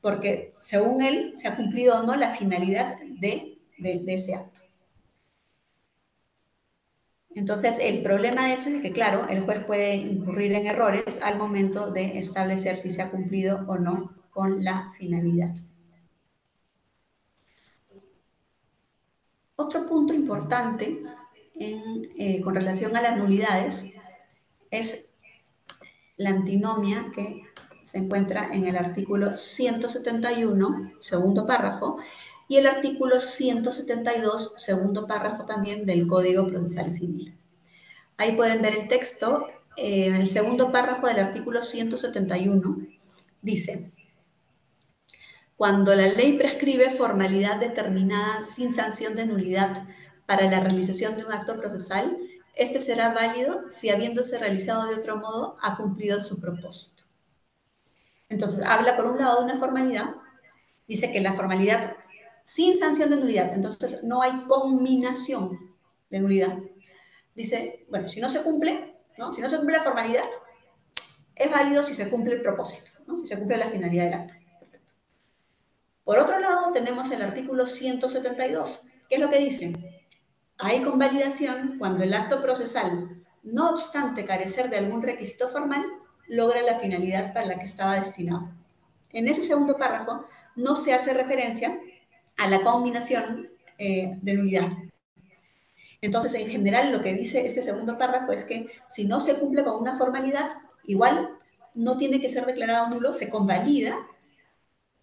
porque según él se ha cumplido o no la finalidad de ese acto. Entonces, el problema de eso es que, claro, el juez puede incurrir en errores al momento de establecer si se ha cumplido o no con la finalidad. Otro punto importante con relación a las nulidades es la antinomia que se encuentra en el artículo 171, segundo párrafo, y el artículo 172, segundo párrafo también del Código Procesal Civil. Ahí pueden ver el texto. En el segundo párrafo del artículo 171 dice: cuando la ley prescribe formalidad determinada sin sanción de nulidad para la realización de un acto procesal, este será válido si, habiéndose realizado de otro modo, ha cumplido su propósito. Entonces, habla por un lado de una formalidad, dice que la formalidad sin sanción de nulidad, entonces no hay conminación de nulidad. Dice, bueno, si no se cumple, ¿no? Si no se cumple la formalidad, es válido si se cumple el propósito, ¿no? Si se cumple la finalidad del acto. Por otro lado, tenemos el artículo 172. ¿Qué es lo que dice? Hay convalidación cuando el acto procesal, no obstante carecer de algún requisito formal, logra la finalidad para la que estaba destinado. En ese segundo párrafo no se hace referencia a la conminación de nulidad. Entonces, en general, lo que dice este segundo párrafo es que si no se cumple con una formalidad, igual no tiene que ser declarado nulo, se convalida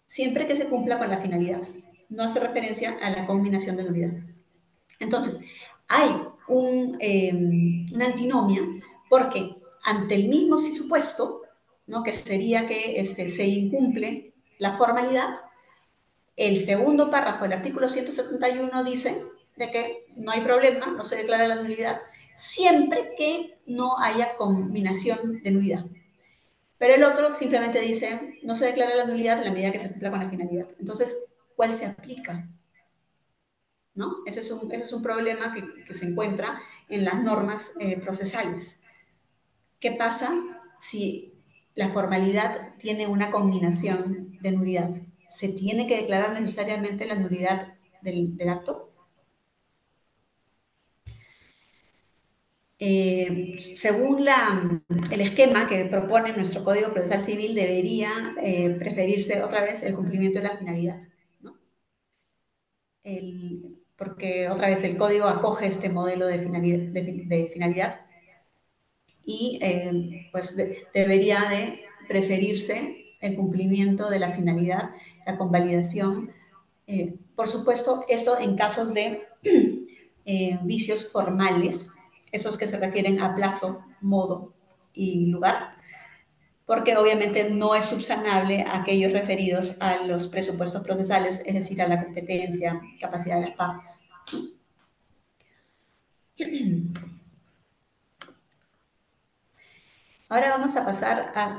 siempre que se cumpla con la finalidad. No hace referencia a la combinación de nulidad. Entonces, hay una antinomia porque ante el mismo supuesto, ¿no? Que sería que se incumple la formalidad, el segundo párrafo del artículo 171 dice de que no hay problema, no se declara la nulidad, siempre que no haya combinación de nulidad. Pero el otro simplemente dice, no se declara la nulidad en la medida que se cumpla con la finalidad. Entonces, ¿cuál se aplica? ¿No? Ese es un problema que se encuentra en las normas procesales. ¿Qué pasa si la formalidad tiene una combinación de nulidad? ¿Se tiene que declarar necesariamente la nulidad del acto? Según el esquema que propone nuestro Código Procesal Civil, debería preferirse otra vez el cumplimiento de la finalidad, ¿no? Porque otra vez el código acoge este modelo de finalidad y pues debería de preferirse el cumplimiento de la finalidad, la convalidación. Por supuesto, esto en casos de vicios formales, esos que se refieren a plazo, modo y lugar, porque obviamente no es subsanable aquellos referidos a los presupuestos procesales, es decir, a la competencia, capacidad de las partes. Ahora vamos a pasar a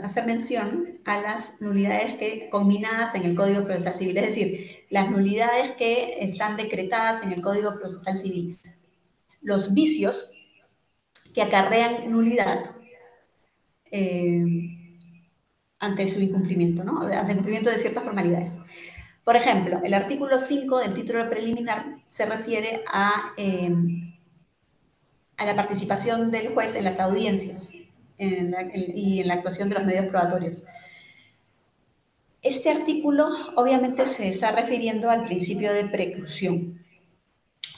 hacer mención a las nulidades que combinadas en el Código Procesal Civil, es decir, las nulidades que están decretadas en el Código Procesal Civil. Los vicios que acarrean nulidad ante su incumplimiento, ¿no? Ante el incumplimiento de ciertas formalidades. Por ejemplo, el artículo 5 del título preliminar se refiere a la participación del juez en las audiencias y en la actuación de los medios probatorios. Este artículo obviamente se está refiriendo al principio de preclusión.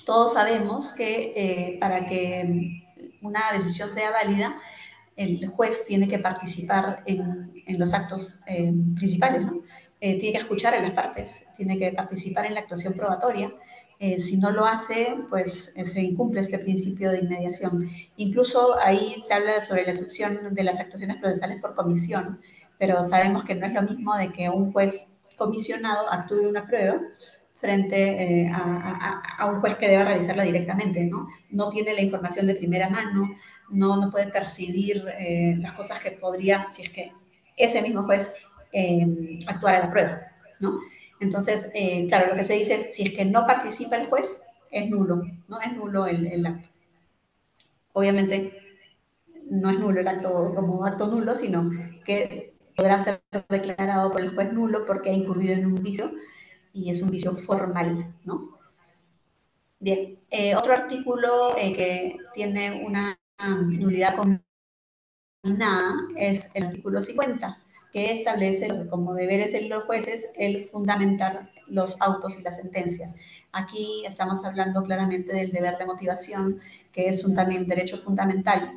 Todos sabemos que para que una decisión sea válida, el juez tiene que participar en los actos principales, ¿no? Tiene que escuchar a las partes, tiene que participar en la actuación probatoria. Si no lo hace, pues se incumple este principio de inmediación. Incluso ahí se habla sobre la excepción de las actuaciones procesales por comisión, pero sabemos que no es lo mismo de que un juez comisionado actúe una prueba frente a un juez que debe realizarla directamente, ¿no? No tiene la información de primera mano, no puede percibir las cosas que podría, si es que ese mismo juez actuara la prueba, ¿no? Entonces, claro, lo que se dice es, si es que no participa el juez, es nulo, ¿no? Es nulo el acto. Obviamente, no es nulo el acto como acto nulo, sino que podrá ser declarado por el juez nulo porque ha incurrido en un vicio y es un vicio formal, ¿no? Bien, otro artículo que tiene una nulidad combinada es el artículo 50, que establece como deberes de los jueces el fundamentar los autos y las sentencias. Aquí estamos hablando claramente del deber de motivación, que es un también derecho fundamental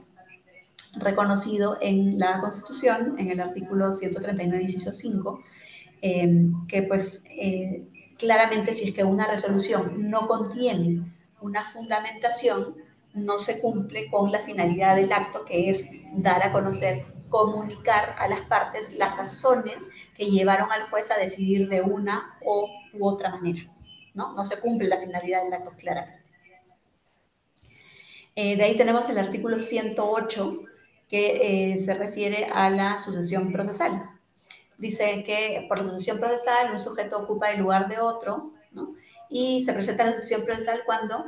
reconocido en la Constitución, en el artículo 139, inciso 5, que pues claramente si es que una resolución no contiene una fundamentación, no se cumple con la finalidad del acto, que es dar a conocer, comunicar a las partes las razones que llevaron al juez a decidir de una u otra manera. ¿No? No se cumple la finalidad del acto claramente. De ahí tenemos el artículo 108, que se refiere a la sucesión procesal. Dice que por la sucesión procesal un sujeto ocupa el lugar de otro, ¿no? Y se presenta la sucesión procesal cuando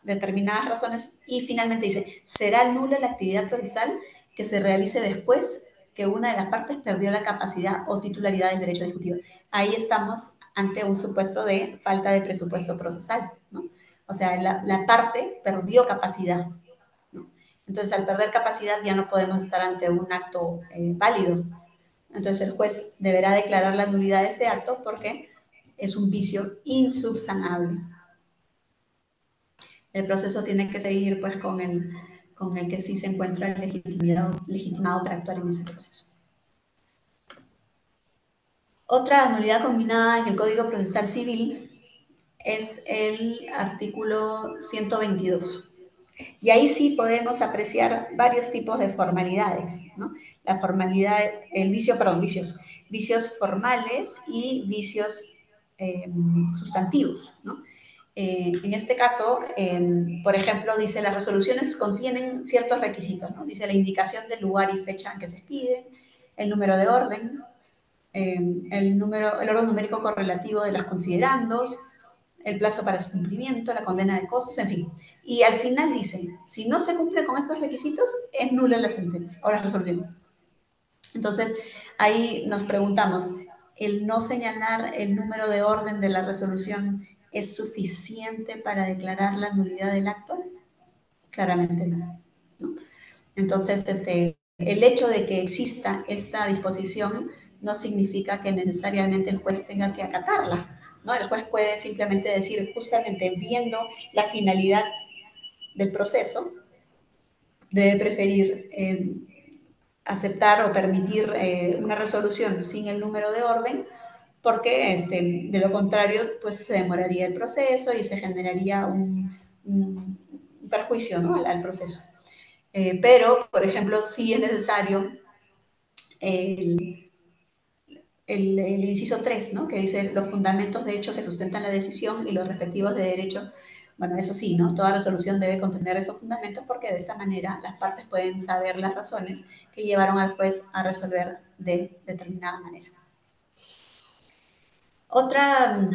determinadas razones, y finalmente dice, será nula la actividad procesal que se realice después que una de las partes perdió la capacidad o titularidad del derecho discutido. Ahí estamos ante un supuesto de falta de presupuesto procesal, ¿no? O sea, la parte perdió capacidad, ¿no? Entonces, al perder capacidad ya no podemos estar ante un acto válido. Entonces, el juez deberá declarar la nulidad de ese acto porque es un vicio insubsanable. El proceso tiene que seguir pues con el que sí se encuentra legitimado para actuar en ese proceso. Otra nulidad combinada en el Código Procesal Civil es el artículo 122. Y ahí sí podemos apreciar varios tipos de formalidades, ¿no? La formalidad, el vicio, perdón, vicios formales y vicios sustantivos, ¿no? En este caso, por ejemplo, dice las resoluciones contienen ciertos requisitos, ¿no? Dice la indicación del lugar y fecha en que se expiden, el número de orden, el orden numérico correlativo de los considerandos, el plazo para su cumplimiento, la condena de costos, en fin. Y al final dice, si no se cumple con esos requisitos, es nula la sentencia o las resoluciones. Entonces, ahí nos preguntamos, ¿el no señalar el número de orden de la resolución es suficiente para declarar la nulidad del acto? Claramente no, ¿no? Entonces, el hecho de que exista esta disposición no significa que necesariamente el juez tenga que acatarla, ¿no? El juez puede simplemente decir, justamente viendo la finalidad del proceso, debe preferir aceptar o permitir una resolución sin el número de orden, porque de lo contrario, pues se demoraría el proceso y se generaría un perjuicio, ¿no? al proceso. Pero, por ejemplo, sí es necesario el, el inciso 3, ¿no? Que dice los fundamentos de hecho que sustentan la decisión y los respectivos de derecho. Bueno, eso sí, ¿no? Toda resolución debe contener esos fundamentos porque de esta manera las partes pueden saber las razones que llevaron al juez a resolver de determinada manera. Otra,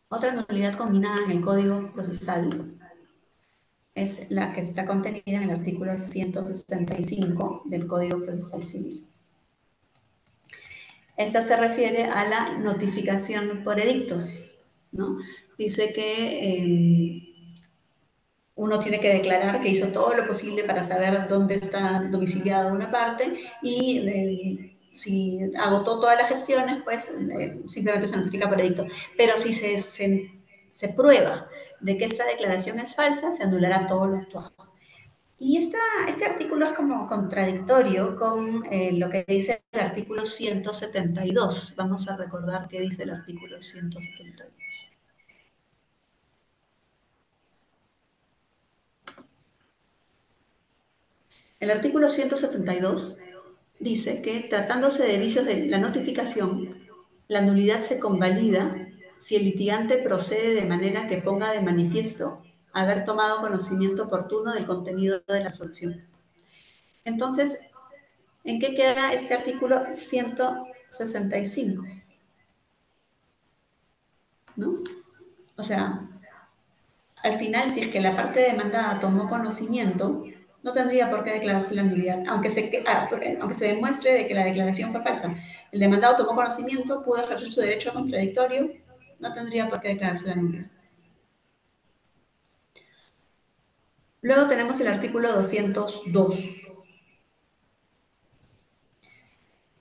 otra nulidad combinada en el Código Procesal es la que está contenida en el artículo 165 del Código Procesal Civil. Esta se refiere a la notificación por edictos, ¿no? Dice que uno tiene que declarar que hizo todo lo posible para saber dónde está domiciliada una parte y si agotó todas las gestiones, pues simplemente se notifica por edicto. Pero si se prueba de que esta declaración es falsa, se anulará todo lo actuado. Y este artículo es como contradictorio con lo que dice el artículo 172. Vamos a recordar qué dice el artículo 172. El artículo 172 dice que tratándose de vicios de la notificación, la nulidad se convalida si el litigante procede de manera que ponga de manifiesto haber tomado conocimiento oportuno del contenido de la resolución. Entonces, ¿en qué queda este artículo 165? ¿No? O sea, al final, si es que la parte demandada tomó conocimiento, no tendría por qué declararse la nulidad, aunque se demuestre de que la declaración fue falsa. El demandado tomó conocimiento, pudo ejercer su derecho contradictorio, no tendría por qué declararse la nulidad. Luego tenemos el artículo 202,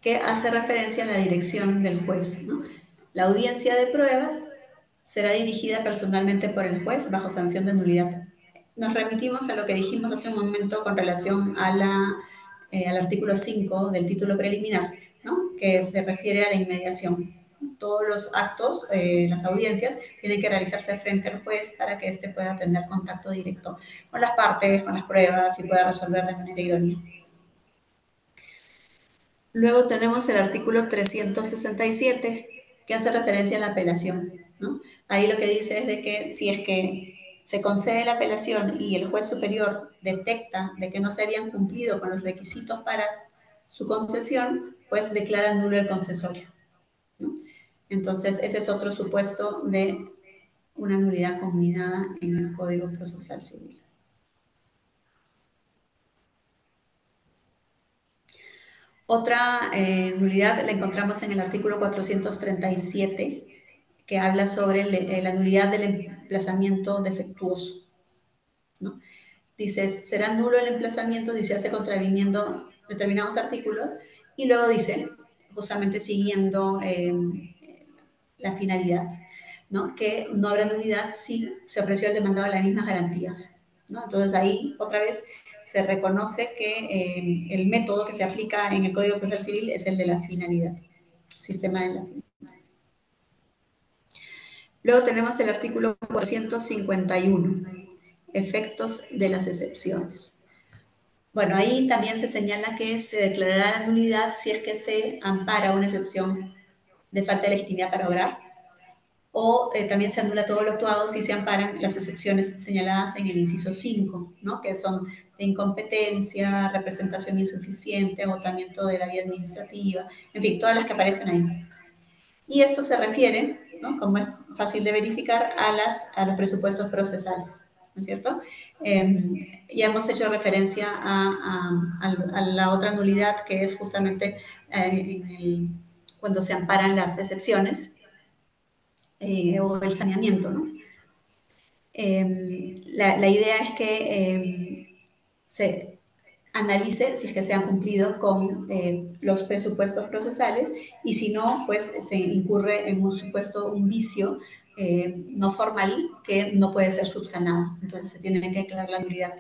que hace referencia a la dirección del juez, ¿no? La audiencia de pruebas será dirigida personalmente por el juez bajo sanción de nulidad. Nos remitimos a lo que dijimos hace un momento con relación a al artículo 5 del título preliminar, ¿no? Que se refiere a la inmediación. Todos los actos, las audiencias, tienen que realizarse frente al juez para que éste pueda tener contacto directo con las partes, con las pruebas y pueda resolver de manera idónea. Luego tenemos el artículo 367, que hace referencia a la apelación, ¿no? Ahí lo que dice es de que si es que se concede la apelación y el juez superior detecta de que no se habían cumplido con los requisitos para su concesión, pues declara nulo el concesorio, ¿no? Entonces, ese es otro supuesto de una nulidad combinada en el Código Procesal Civil. Otra nulidad la encontramos en el artículo 437, que habla sobre la nulidad del emplazamiento defectuoso, ¿no? Dice, será nulo el emplazamiento si se hace contraviniendo determinados artículos, y luego dice, justamente siguiendo la finalidad, ¿no? Que no habrá nulidad si se ofreció al demandado las mismas garantías, ¿no? Entonces ahí otra vez se reconoce que el método que se aplica en el Código Procesal Civil es el de la finalidad, sistema de la finalidad. Luego tenemos el artículo 451, efectos de las excepciones. Bueno, ahí también se señala que se declarará la nulidad si es que se ampara una excepción de falta de legitimidad para obrar, o también se anula todo lo actuado si se amparan las excepciones señaladas en el inciso 5, ¿no? Que son de incompetencia, representación insuficiente, agotamiento de la vía administrativa, en fin, todas las que aparecen ahí. Y esto se refiere, ¿no? Como es fácil de verificar, a los presupuestos procesales, ¿no es cierto? Ya hemos hecho referencia a la otra nulidad, que es justamente cuando se amparan las excepciones o el saneamiento, ¿no? La idea es que se analice si es que se han cumplido con los presupuestos procesales, y si no, pues se incurre en un supuesto, un vicio no formal que no puede ser subsanado. Entonces se tiene que declarar la nulidad.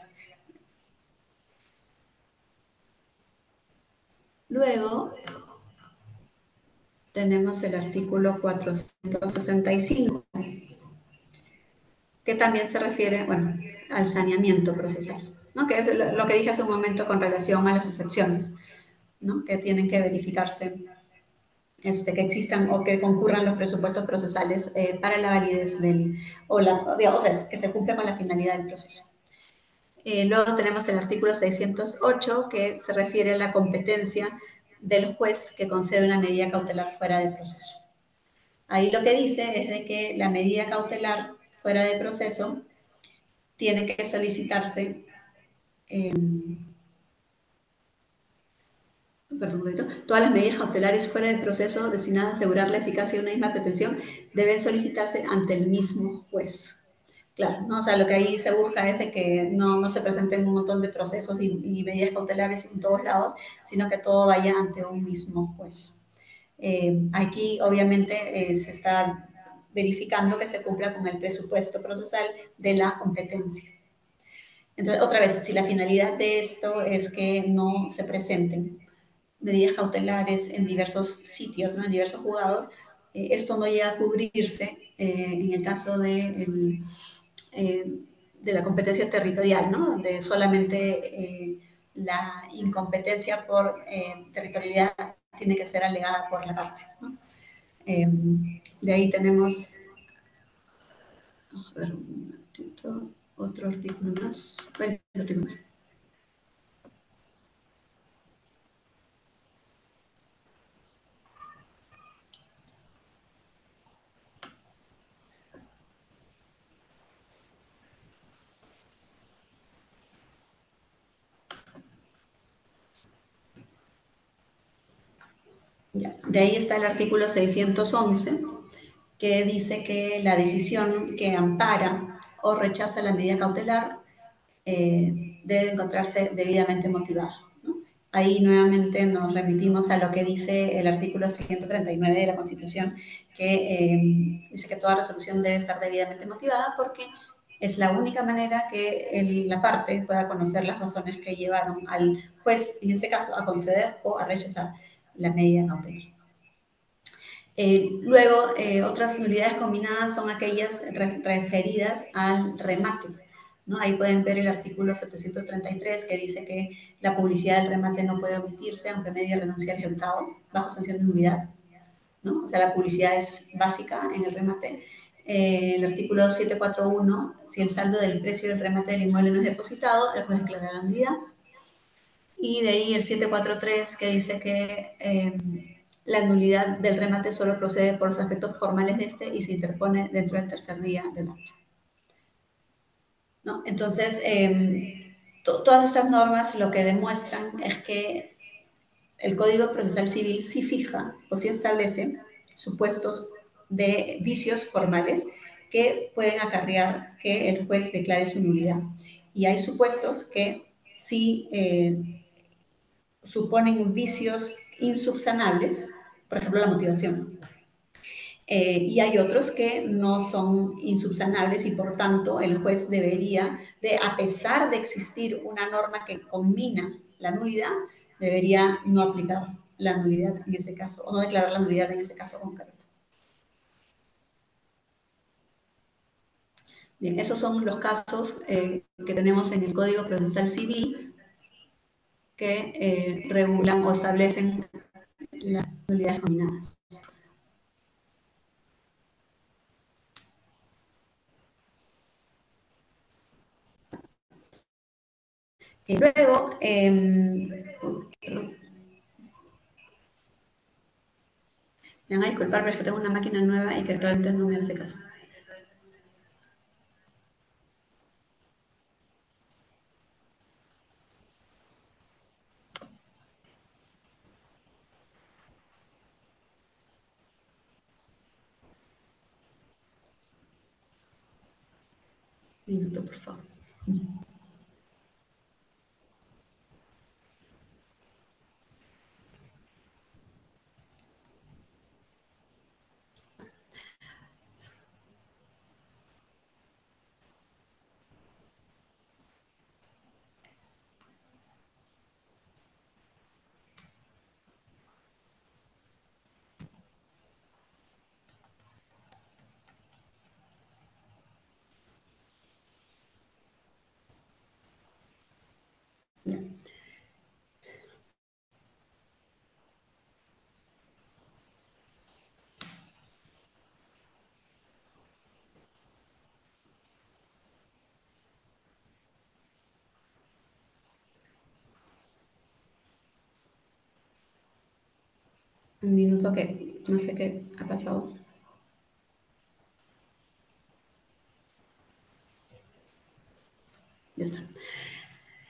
Luego tenemos el artículo 465, que también se refiere, bueno, al saneamiento procesal, ¿no? Que es lo que dije hace un momento con relación a las excepciones, ¿no? Que tienen que verificarse, que existan o que concurran los presupuestos procesales para la validez de otras, que se cumpla con la finalidad del proceso. Luego tenemos el artículo 608, que se refiere a la competencia del juez que concede una medida cautelar fuera de proceso. Ahí lo que dice es de que la medida cautelar fuera de proceso tiene que solicitarse, eh, perdón, todas las medidas cautelares fuera del proceso destinadas a asegurar la eficacia de una misma pretensión deben solicitarse ante el mismo juez. Claro, ¿no? O sea, lo que ahí se busca es de que no se presenten un montón de procesos y medidas cautelares en todos lados, sino que todo vaya ante un mismo juez. Aquí, obviamente, se está verificando que se cumpla con el presupuesto procesal de la competencia. Entonces, otra vez, si la finalidad de esto es que no se presenten medidas cautelares en diversos sitios, ¿no? En diversos juzgados, esto no llega a cubrirse en el caso de la competencia territorial, ¿no? Donde solamente la incompetencia por territorialidad tiene que ser alegada por la parte, ¿no? De ahí tenemos, a ver, un momentito, otro artículo más, varios artículos. Ya. De ahí está el artículo 611, que dice que la decisión que ampara o rechaza la medida cautelar debe encontrarse debidamente motivada, ¿no? Ahí nuevamente nos remitimos a lo que dice el artículo 139 de la Constitución, que dice que toda resolución debe estar debidamente motivada porque es la única manera que la parte pueda conocer las razones que llevaron al juez, en este caso, a conceder o a rechazar la medida cautelar. Luego, otras nulidades combinadas son aquellas referidas al remate, ¿no? Ahí pueden ver el artículo 733 que dice que la publicidad del remate no puede omitirse aunque medie renuncia al ejecutado bajo sanción de nulidad, ¿no? O sea, la publicidad es básica en el remate. El artículo 741, si el saldo del precio del remate del inmueble no es depositado, el juez declara la nulidad. Y de ahí el 743 que dice que la nulidad del remate solo procede por los aspectos formales de este y se interpone dentro del tercer día del acto, ¿no? Entonces, todas estas normas lo que demuestran es que el Código Procesal Civil sí fija o sí establece supuestos de vicios formales que pueden acarrear que el juez declare su nulidad. Y hay supuestos que sí suponen vicios insubsanables, por ejemplo, la motivación. Y hay otros que no son insubsanables y por tanto el juez debería, a pesar de existir una norma que combina la nulidad, debería no aplicar la nulidad en ese caso, o no declarar la nulidad en ese caso concreto. Bien, esos son los casos que tenemos en el Código Procesal Civil que regulan o establecen las nulidades combinadas. Luego, me van a disculpar, pero es que tengo una máquina nueva y que realmente no me hace caso. Minuto, por favor. Ya. Un minuto que no sé qué ha pasado.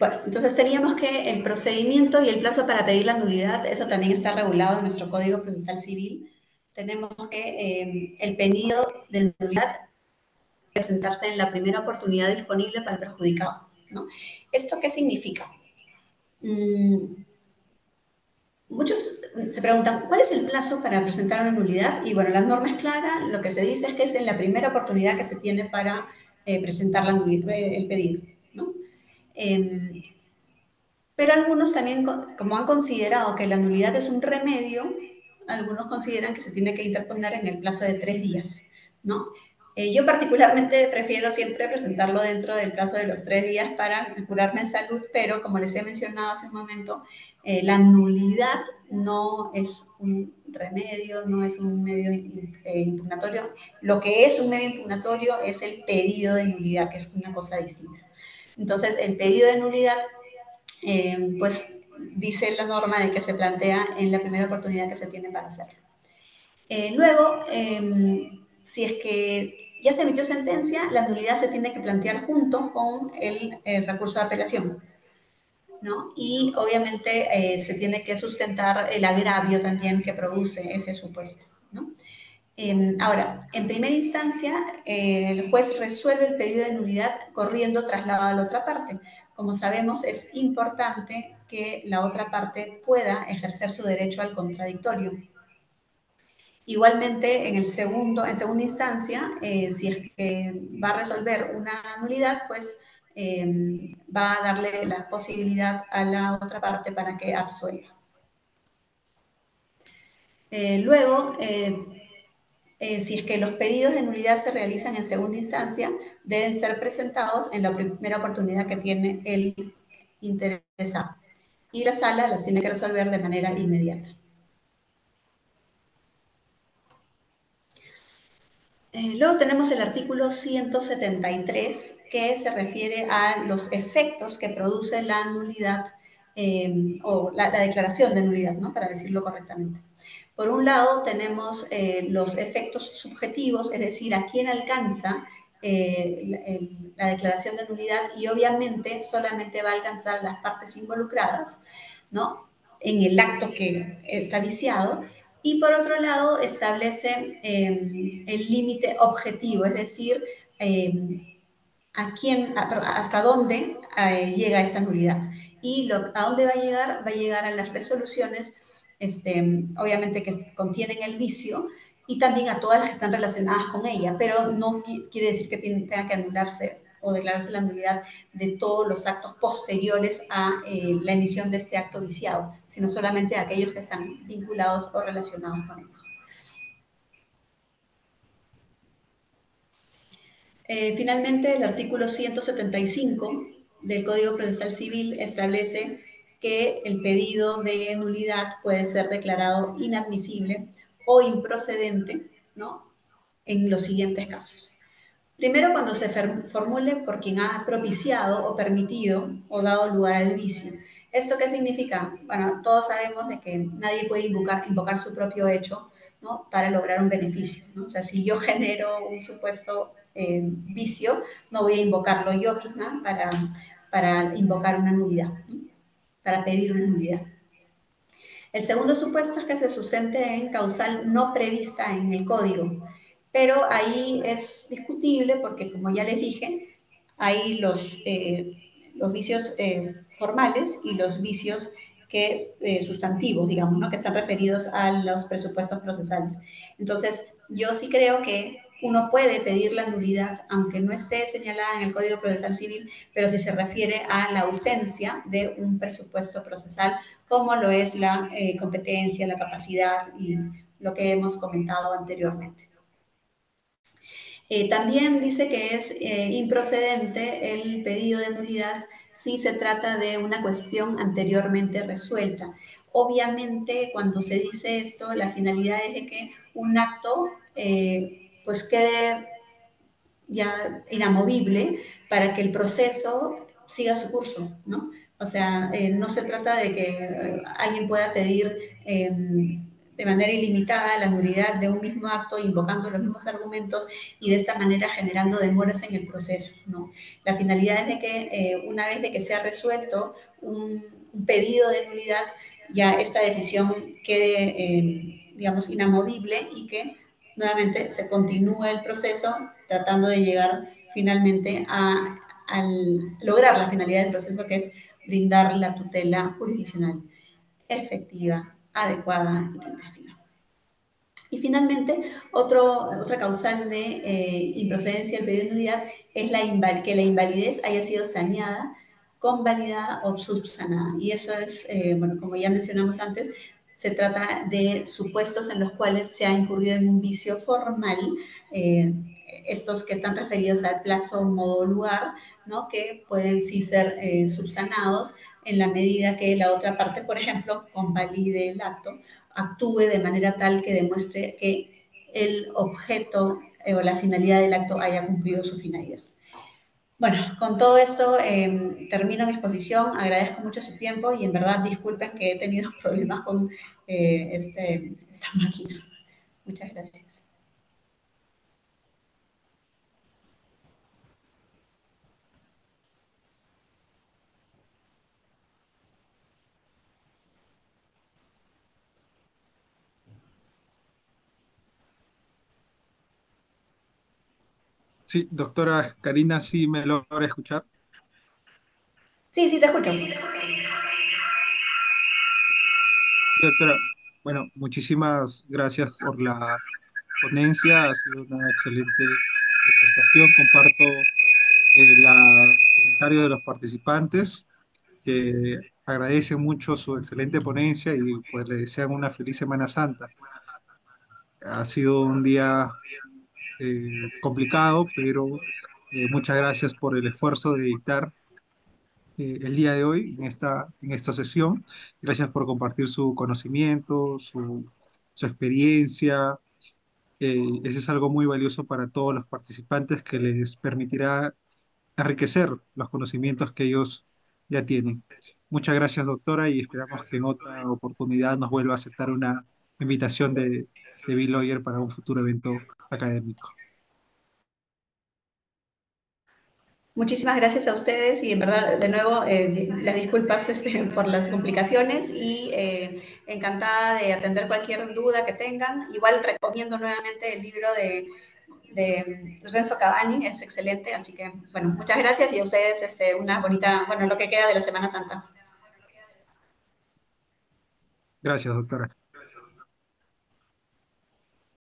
Bueno, entonces teníamos que el procedimiento y el plazo para pedir la nulidad, eso también está regulado en nuestro Código Procesal Civil. Tenemos que el pedido de nulidad debe presentarse en la primera oportunidad disponible para el perjudicado, ¿no? ¿Esto qué significa? Mm, Muchos se preguntan, ¿cuál es el plazo para presentar una nulidad? Y bueno, la norma es clara, lo que se dice es que es en la primera oportunidad que se tiene para presentar la nulidad, el pedido, ¿no? Eh, pero algunos también, como han considerado que la nulidad es un remedio, algunos consideran que se tiene que interponer en el plazo de 3 días, ¿no? Yo particularmente prefiero siempre presentarlo dentro del plazo de los 3 días para curarme en salud, pero como les he mencionado hace un momento, la nulidad no es un remedio, no es un medio impugnatorio. Lo que es un medio impugnatorio es el pedido de nulidad, que es una cosa distinta. Entonces, el pedido de nulidad pues dice la norma de que se plantea en la primera oportunidad que se tiene para hacerlo. Luego, si es que ya se emitió sentencia, la nulidad se tiene que plantear junto con el recurso de apelación, ¿no? Y obviamente se tiene que sustentar el agravio también que produce ese supuesto, ¿no? Ahora, en primera instancia, el juez resuelve el pedido de nulidad corriendo traslado a la otra parte. Como sabemos, es importante que la otra parte pueda ejercer su derecho al contradictorio. Igualmente, en segunda instancia, si es que va a resolver una nulidad, pues va a darle la posibilidad a la otra parte para que absuelva. Luego, si es que los pedidos de nulidad se realizan en segunda instancia, deben ser presentados en la primera oportunidad que tiene el interesado. Y la sala las tiene que resolver de manera inmediata. Luego tenemos el artículo 173, que se refiere a los efectos que produce la nulidad o la declaración de nulidad, ¿no? Para decirlo correctamente. Por un lado, tenemos los efectos subjetivos, es decir, a quién alcanza la declaración de nulidad y obviamente solamente va a alcanzar a las partes involucradas, ¿no? En el acto que está viciado. Y por otro lado, establece el límite objetivo, es decir, hasta dónde llega esa nulidad. Y a dónde va a llegar, a las resoluciones, obviamente que contienen el vicio, y también a todas las que están relacionadas con ella, pero no quiere decir que tenga que anularse o declararse la nulidad de todos los actos posteriores a la emisión de este acto viciado, sino solamente de aquellos que están vinculados o relacionados con ellos. Finalmente, el artículo 175 del Código Procesal Civil establece que el pedido de nulidad puede ser declarado inadmisible o improcedente, ¿no? En los siguientes casos. Primero, cuando se formule por quien ha propiciado o permitido o dado lugar al vicio. ¿Esto qué significa? Bueno, todos sabemos de que nadie puede invocar su propio hecho, ¿no? Para lograr un beneficio, ¿no? O sea, si yo genero un supuesto vicio, no voy a invocarlo yo misma para invocar una nulidad, ¿no? Para pedir una nulidad. El segundo supuesto es que se sustente en causal no prevista en el código, pero ahí es discutible porque, como ya les dije, hay los vicios formales y los vicios sustantivos, digamos, ¿no? Que están referidos a los presupuestos procesales. Entonces, yo sí creo que uno puede pedir la nulidad, aunque no esté señalada en el Código Procesal Civil, pero si se refiere a la ausencia de un presupuesto procesal, como lo es la competencia, la capacidad y lo que hemos comentado anteriormente. También dice que es improcedente el pedido de nulidad si se trata de una cuestión anteriormente resuelta. Obviamente, cuando se dice esto, la finalidad es de que un acto pues quede ya inamovible para que el proceso siga su curso, ¿no? O sea, no se trata de que alguien pueda pedir de manera ilimitada la nulidad de un mismo acto, invocando los mismos argumentos y de esta manera generando demoras en el proceso, ¿no? La finalidad es de que una vez de que sea resuelto un pedido de nulidad, ya esta decisión quede, digamos, inamovible y que nuevamente se continúe el proceso tratando de llegar finalmente al lograr la finalidad del proceso, que es brindar la tutela jurisdiccional efectiva, adecuada y tempestiva. Y finalmente, otra causal de improcedencia del pedido de nulidad es que la invalidez haya sido saneada, convalidada o subsanada. Y eso es, bueno, como ya mencionamos antes, se trata de supuestos en los cuales se ha incurrido en un vicio formal, eh, estos que están referidos al plazo, modo, lugar, ¿no? Que pueden sí ser subsanados en la medida que la otra parte, por ejemplo, convalide el acto, actúe de manera tal que demuestre que el objeto o la finalidad del acto haya cumplido su finalidad. Bueno, con todo esto termino mi exposición, agradezco mucho su tiempo y en verdad disculpen que he tenido problemas con esta máquina. Muchas gracias. Sí, doctora Karina, sí me logra escuchar. Sí, sí, te escucho. Sí, doctora, bueno, muchísimas gracias por la ponencia, ha sido una excelente disertación. Comparto los comentarios de los participantes que agradecen mucho su excelente ponencia y pues le desean una feliz Semana Santa. Ha sido un día complicado, pero muchas gracias por el esfuerzo de dictar el día de hoy en esta sesión. Gracias por compartir su conocimiento, su experiencia. Ese es algo muy valioso para todos los participantes que les permitirá enriquecer los conocimientos que ellos ya tienen. Muchas gracias, doctora, y esperamos que en otra oportunidad nos vuelva a aceptar una invitación de Bill Lawyer para un futuro evento académico. Muchísimas gracias a ustedes y en verdad, de nuevo, las disculpas por las complicaciones y encantada de atender cualquier duda que tengan. Igual recomiendo nuevamente el libro de Renzo Cavani, es excelente, así que, bueno, muchas gracias y a ustedes una bonita, bueno, lo que queda de la Semana Santa. Gracias, doctora.